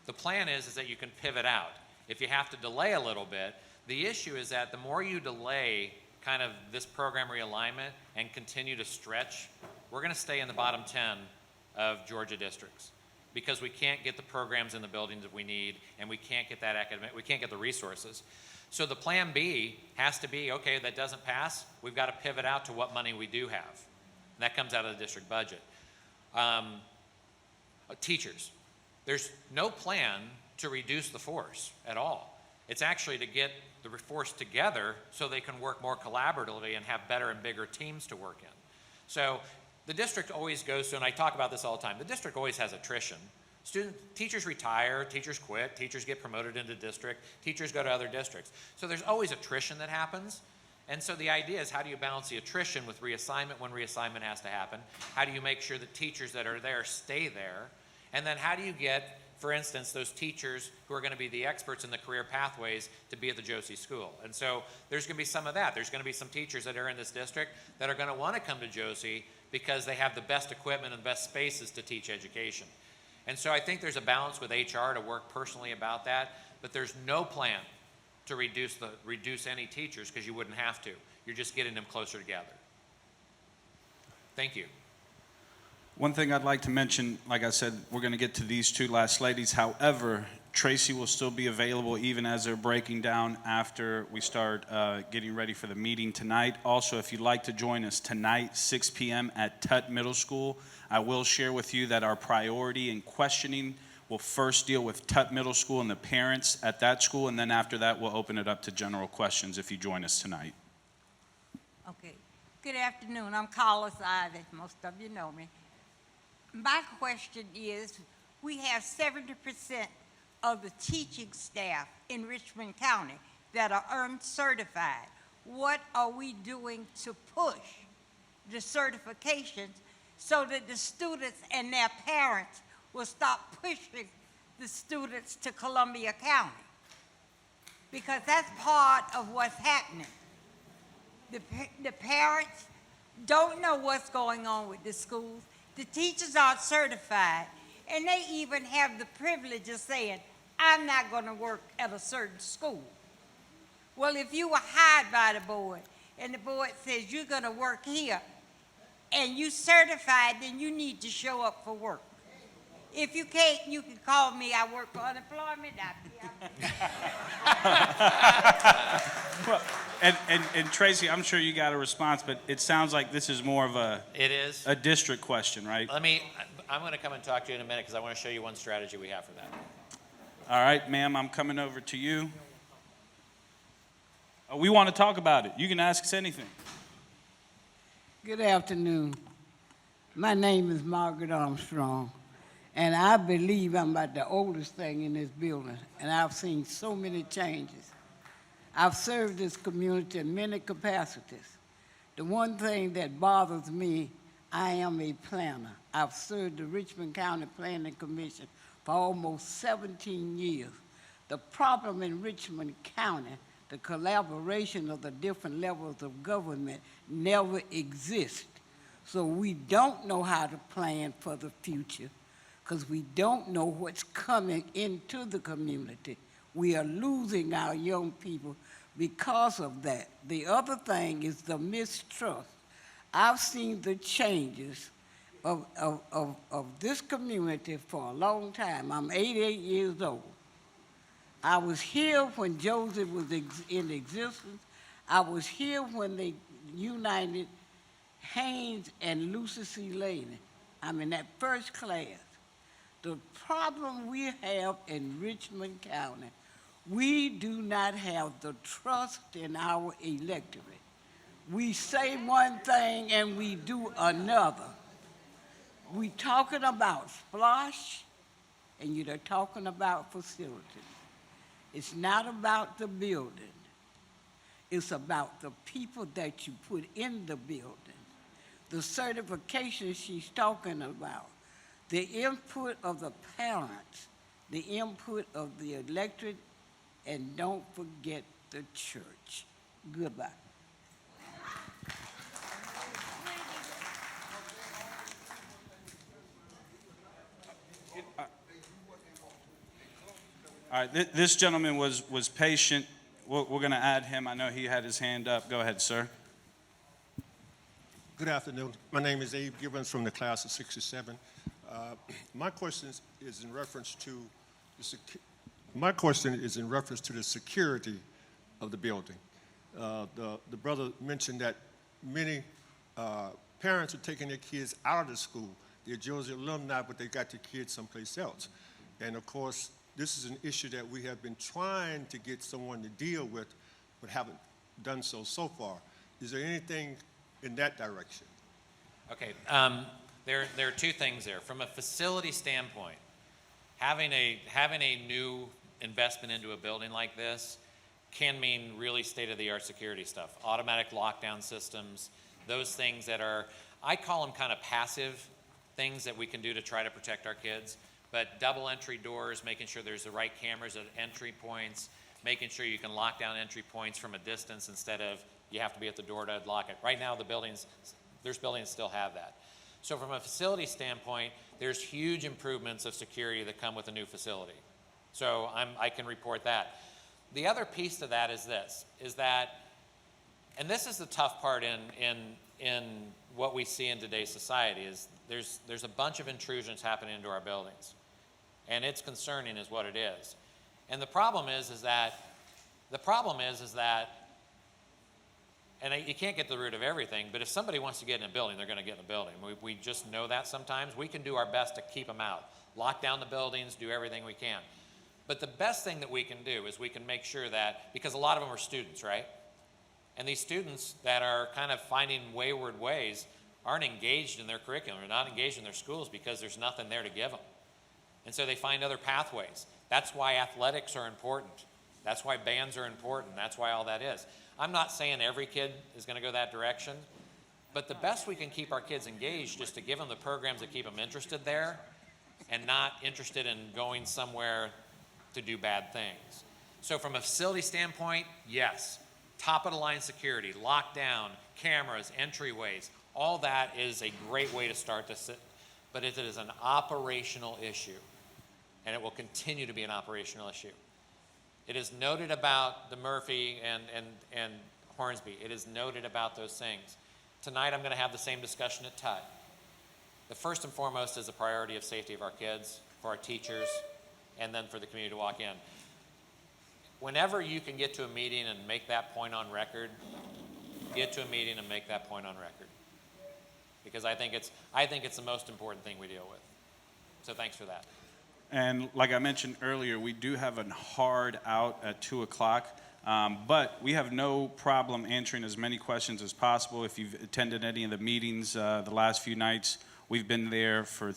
The plan is that you can pivot out. If you have to delay a little bit, the issue is that the more you delay kind of this program realignment and continue to stretch, we're going to stay in the bottom 10 of Georgia districts because we can't get the programs in the buildings that we need, and we can't get that we can't get the resources. So the plan B has to be, okay, that doesn't pass, we've got to pivot out to what money we do have. And that comes out of the district budget. Teachers, there's no plan to reduce the force at all. It's actually to get the force together so they can work more collaboratively and have better and bigger teams to work in. So the district always goes through, and I talk about this all the time, the district always has attrition. Teachers retire, teachers quit, teachers get promoted into district, teachers go to other districts. So there's always attrition that happens. And so the idea is, how do you balance the attrition with reassignment when reassignment has to happen? How do you make sure that teachers that are there stay there? And then how do you get, for instance, those teachers who are going to be the experts in the career pathways to be at the Josey School? And so there's going to be some of that. There's going to be some teachers that are in this district that are going to want to come to Josey because they have the best equipment and the best spaces to teach education. And so I think there's a balance with HR to work personally about that, but there's no plan to reduce any teachers, because you wouldn't have to. You're just getting them closer together. Thank you. One thing I'd like to mention, like I said, we're going to get to these two last ladies. However, Tracy will still be available even as they're breaking down after we start getting ready for the meeting tonight. Also, if you'd like to join us tonight, 6 p.m. at Tut Middle School, I will share with you that our priority in questioning will first deal with Tut Middle School and the parents at that school, and then after that, we'll open it up to general questions if you join us tonight. Okay. Good afternoon. I'm Carlos Ivey. Most of you know me. My question is, we have 70% of the teaching staff in Richmond County that are uncertified. What are we doing to push the certifications so that the students and their parents will stop pushing the students to Columbia County? Because that's part of what's happening. The parents don't know what's going on with the schools. The teachers aren't certified, and they even have the privilege of saying, I'm not going to work at a certain school. Well, if you were hired by the board, and the board says you're going to work here, and you certified, then you need to show up for work. If you can't, you can call me. I work for unemployment. Well, and Tracy, I'm sure you got a response, but it sounds like this is more of a district question, right? I'm going to come and talk to you in a minute, because I want to show you one strategy we have for that. All right, ma'am, I'm coming over to you. We want to talk about it. You can ask us anything. Good afternoon. My name is Margaret Armstrong, and I believe I'm about the oldest thing in this building, and I've seen so many changes. I've served this community in many capacities. The one thing that bothers me, I am a planner. I've served the Richmond County Planning Commission for almost 17 years. The problem in Richmond County, the collaboration of the different levels of government never exists. So we don't know how to plan for the future, because we don't know what's coming into the community. We are losing our young people because of that. The other thing is the mistrust. I've seen the changes of this community for a long time. I'm 88 years old. I was here when Josey was in existence. I was here when they united Haynes and Lucy C. Laney. I'm in that first class. The problem we have in Richmond County, we do not have the trust in our electorate. We say one thing and we do another. We talking about splosh, and you're talking about facilities. It's not about the building. It's about the people that you put in the building. The certification she's talking about, the input of the parents, the input of the electorate, and don't forget the church. Goodbye. All right, this gentleman was patient. We're going to add him. I know he had his hand up. Go ahead, sir. Good afternoon. My name is Abe Gibbons from the class of '67. My question is in reference to the security of the building. The brother mentioned that many parents are taking their kids out of the school. They're Josey alumni, but they got their kids someplace else. And of course, this is an issue that we have been trying to get someone to deal with, but haven't done so far. Is there anything in that direction? Okay, there are two things there. From a facility standpoint, having a new investment into a building like this can mean really state-of-the-art security stuff. Automatic lockdown systems, those things that are, I call them kind of passive things that we can do to try to protect our kids. But double entry doors, making sure there's the right cameras at entry points, making sure you can lock down entry points from a distance instead of you have to be at the door to lock it. Right now, the building's There's buildings that still have that. So from a facility standpoint, there's huge improvements of security that come with a new facility. So I can report that. The other piece to that is this, is that, and this is the tough part in what we see in today's society, is there's a bunch of intrusions happening into our buildings. And it's concerning is what it is. And the problem is that, and you can't get to the root of everything, but if somebody wants to get in a building, they're going to get in a building. We just know that sometimes. We can do our best to keep them out. Lock down the buildings, do everything we can. But the best thing that we can do is we can make sure that, because a lot of them are students, right? And these students that are kind of finding wayward ways aren't engaged in their curriculum, they're not engaged in their schools because there's nothing there to give them. And so they find other pathways. That's why athletics are important. That's why bands are important. That's why all that is. I'm not saying every kid is going to go that direction, but the best we can keep our kids engaged is to give them the programs that keep them interested there and not interested in going somewhere to do bad things. So from a facility standpoint, yes, top of the line security, lockdown, cameras, entryways, all that is a great way to start this, but it is an operational issue, and it will continue to be an operational issue. It is noted about the Murphy and Hornsby. It is noted about those things. Tonight I'm going to have the same discussion at Tut. The first and foremost is the priority of safety of our kids, for our teachers, and then for the community to walk in. Whenever you can get to a meeting and make that point on record, get to a meeting and make that point on record. Because I think it's the most important thing we deal with. So thanks for that. And like I mentioned earlier, we do have a hard out at 2 o'clock, but we have no problem answering as many questions as possible. If you've attended any of the meetings the last few nights, we've been there for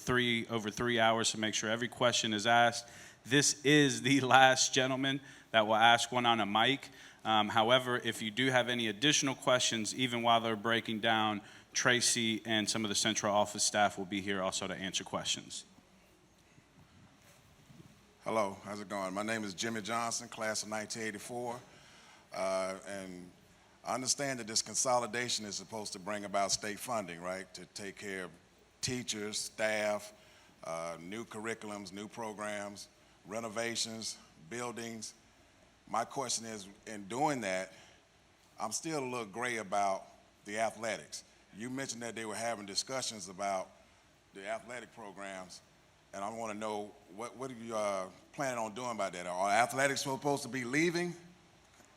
over 3 hours to make sure every question is asked. This is the last gentleman that will ask one on a mic. However, if you do have any additional questions, even while they're breaking down, Tracy and some of the central office staff will be here also to answer questions. Hello, how's it going? My name is Jimmy Johnson, class of 1984. And I understand that this consolidation is supposed to bring about state funding, right? To take care of teachers, staff, new curriculums, new programs, renovations, buildings. My question is, in doing that, I'm still a little gray about the athletics. You mentioned that they were having discussions about the athletic programs, and I want to know what are you planning on doing about that? Are athletics supposed to be leaving?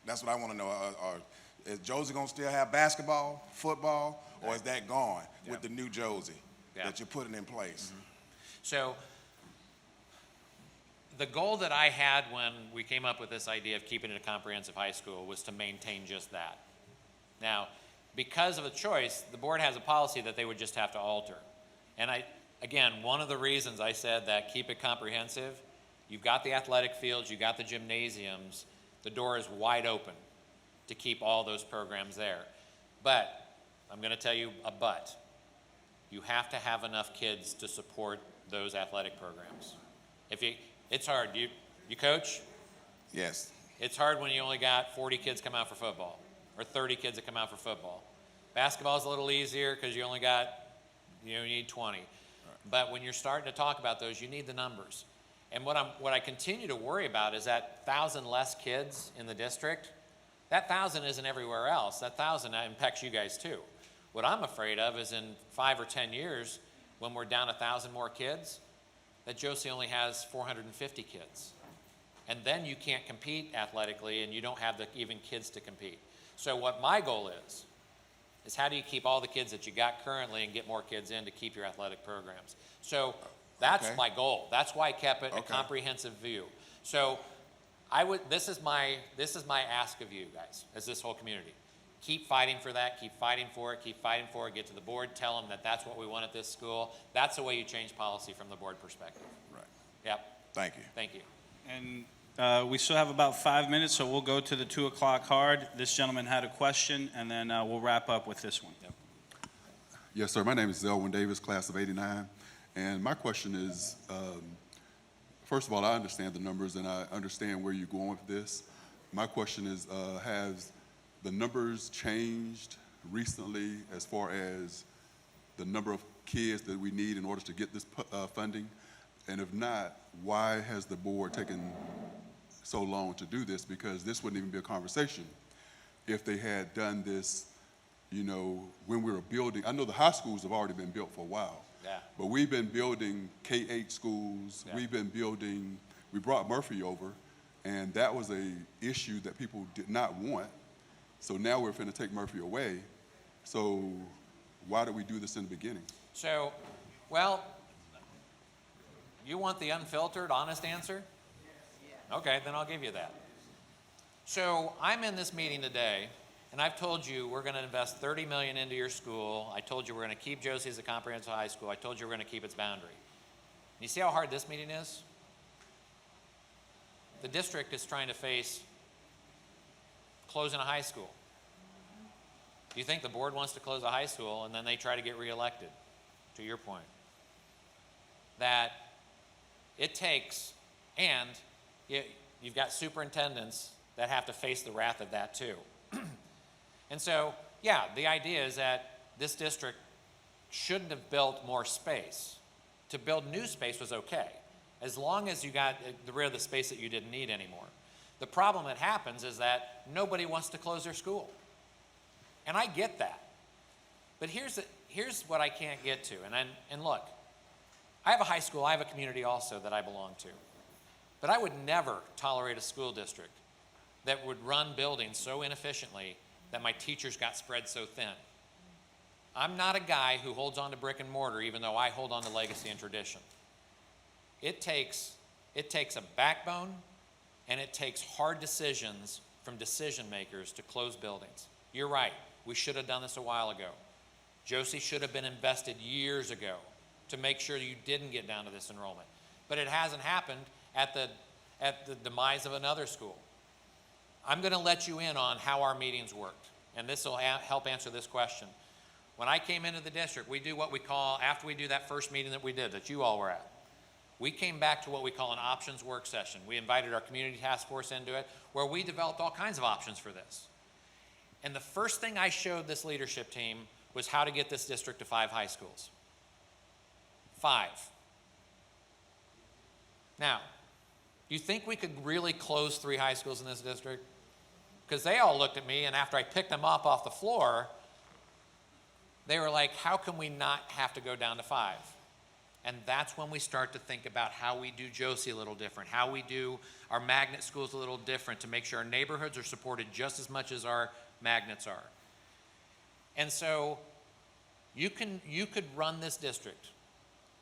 That's what I want to know. Is Josey going to still have basketball, football, or is that gone with the new Josey that you're putting in place? Mm-hmm. So the goal that I had when we came up with this idea of keeping it a comprehensive high school was to maintain just that. Now, because of a choice, the board has a policy that they would just have to alter. And again, one of the reasons I said that keep it comprehensive, you've got the athletic fields, you've got the gymnasiums, the door is wide open to keep all those programs there. But, I'm going to tell you a but. You have to have enough kids to support those athletic programs. It's hard. You coach? Yes. It's hard when you only got 40 kids come out for football or 30 kids that come out for football. Basketball's a little easier because you only got, you need 20. Right. But when you're starting to talk about those, you need the numbers. And what I continue to worry about is that 1,000 less kids in the district. That 1,000 isn't everywhere else. That 1,000 impacts you guys too. What I'm afraid of is in 5 or 10 years, when we're down 1,000 more kids, that Josey only has 450 kids. And then you can't compete athletically and you don't have even kids to compete. So what my goal is how do you keep all the kids that you got currently and get more kids in to keep your athletic programs? So that's my goal. That's why I kept it a comprehensive view. So this is my ask of you guys, as this whole community. Keep fighting for that, keep fighting for it, get to the board, tell them that that's what we want at this school. That's the way you change policy from the board perspective. Right. Yep. Thank you. Thank you. And we still have about 5 minutes, so we'll go to the 2 o'clock hard. This gentleman had a question, and then we'll wrap up with this one. Yep. Yes, sir. My name is Zelwyn Davis, class of 89. And my question is, first of all, I understand the numbers and I understand where you're going with this. My question is, has the numbers changed recently as far as the number of kids that we need in order to get this funding? And if not, why has the board taken so long to do this? Because this wouldn't even be a conversation if they had done this, you know, when we were building. I know the high schools have already been built for a while. Yeah. But we've been building K-8 schools. Yeah. We've been building, we brought Murphy over, and that was a issue that people did not want. So now we're finna take Murphy away. So why did we do this in the beginning? So, well, you want the unfiltered, honest answer? Okay, then I'll give you that. So I'm in this meeting today, and I've told you we're going to invest $30 million into your school. I told you we're going to keep Josey as a comprehensive high school. I told you we're going to keep its boundary. You see how hard this meeting is? The district is trying to face closing a high school. Do you think the board wants to close a high school and then they try to get reelected? To your point. That it takes, and you've got superintendents that have to face the wrath of that too. And so, yeah, the idea is that this district shouldn't have built more space. To build new space was okay, as long as you got rid of the space that you didn't need anymore. The problem that happens is that nobody wants to close their school. And I get that. But here's what I can't get to. And look, I have a high school, I have a community also that I belong to. But I would never tolerate a school district that would run buildings so inefficiently that my teachers got spread so thin. I'm not a guy who holds on to brick and mortar, even though I hold on to legacy and tradition. It takes a backbone, and it takes hard decisions from decision makers to close buildings. You're right, we should have done this a while ago. Josey should have been invested years ago to make sure you didn't get down to this enrollment. But it hasn't happened at the demise of another school. I'm going to let you in on how our meetings worked, and this will help answer this question. When I came into the district, we do what we call, after we do that first meeting that we did, that you all were at, we came back to what we call an options work session. We invited our community task force into it, where we developed all kinds of options for this. And the first thing I showed this leadership team was how to get this district to 5 high schools. 5. Now, do you think we could really close 3 high schools in this district? Because they all looked at me, and after I picked them up off the floor, they were like, how can we not have to go down to 5? And that's when we start to think about how we do Josey a little different, how we do our magnet schools a little different to make sure our neighborhoods are supported just as much as our magnets are. And so you could run this district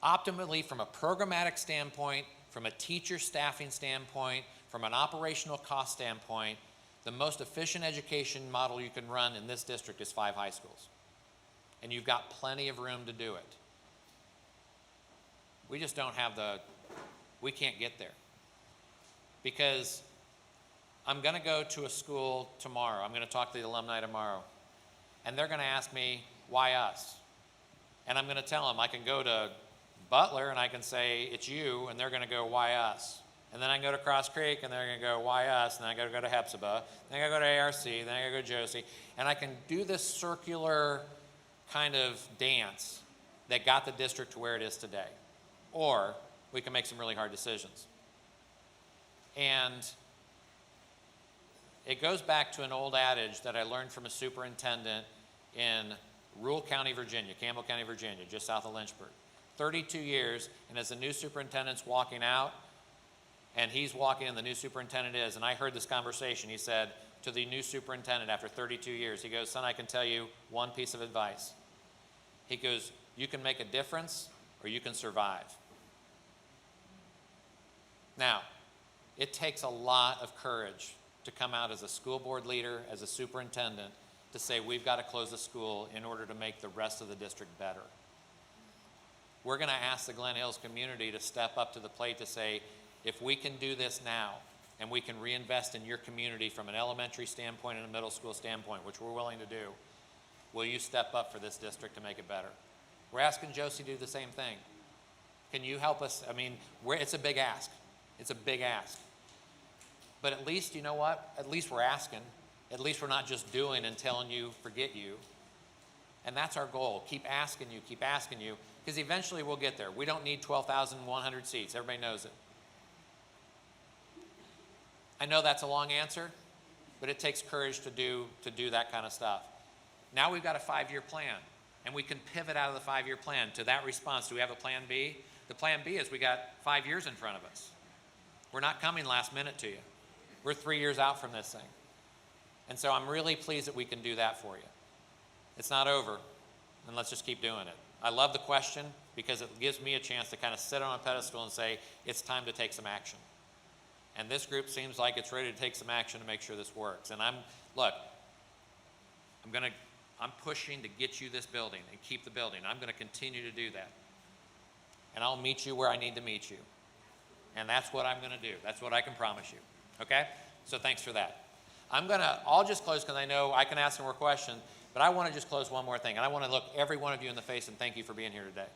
optimally from a programmatic standpoint, from a teacher staffing standpoint, from an operational cost standpoint. The most efficient education model you can run in this district is 5 high schools. And you've got plenty of room to do it. We just don't have we can't get there. Because I'm going to go to a school tomorrow. I'm going to talk to the alumni tomorrow. And they're going to ask me, why us? And I'm going to tell them I can go to Butler and I can say, it's you, and they're going to go, why us? And then I can go to Cross Creek and they're going to go, why us? And then I got to go to Hepzibah, then I got to go to ARC, then I got to go to Josey. And I can do this circular kind of dance that got the district to where it is today. Or we can make some really hard decisions. And it goes back to an old adage that I learned from a superintendent in rural county, Virginia, Campbell County, Virginia, just south of Lynchburg. 32 years, and as the new superintendent's walking out, and he's walking and the new superintendent is, and I heard this conversation, he said to the new superintendent after 32 years, he goes, son, I can tell you one piece of advice. He goes, you can make a difference or you can survive. Now, it takes a lot of courage to come out as a school board leader, as a superintendent, to say we've got to close the school in order to make the rest of the district better. We're going to ask the Glen Hills community to step up to the plate to say, if we can do this now, and we can reinvest in your community from an elementary standpoint and a middle school standpoint, which we're willing to do, will you step up for this district to make it better? We're asking Josey to do the same thing. Can you help us? I mean, it's a big ask. It's a big ask. But at least, you know what? At least we're asking. At least we're not just doing and telling you, forget you. And that's our goal. Keep asking you, because eventually we'll get there. We don't need 12,100 seats. Everybody knows it. I know that's a long answer, but it takes courage to do that kind of stuff. Now we've got a 5-year plan, and we can pivot out of the 5-year plan to that response. Do we have a plan B? The plan B is we got 5 years in front of us. We're not coming last minute to you. We're 3 years out from this thing. And so I'm really pleased that we can do that for you. It's not over, and let's just keep doing it. I love the question because it gives me a chance to kind of sit on a pedestal and say, it's time to take some action. And this group seems like it's ready to take some action to make sure this works. And I'm pushing to get you this building and keep the building. I'm going to continue to do that. And I'll meet you where I need to meet you. And that's what I'm going to do. That's what I can promise you. Okay? So thanks for that. I'll just close because I know I can ask some more questions, but I want to just close one more thing. And I want to look every one of you in the face and thank you for being here today.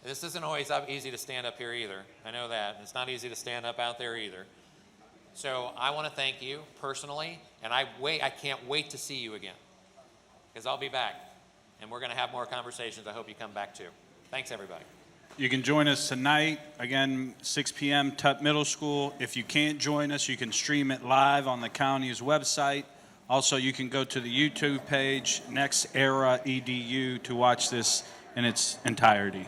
This isn't always easy to stand up here either. I know that. It's not easy to stand up out there either. So I want to thank you personally, and I can't wait to see you again because I'll be back, and we're going to have more conversations. I hope you come back too. Thanks, everybody. You can join us tonight, again, 6 p.m., Tut Middle School. If you can't join us, you can stream it live on the county's website. Also, you can go to the YouTube page, Next Era EDU, to watch this in its entirety.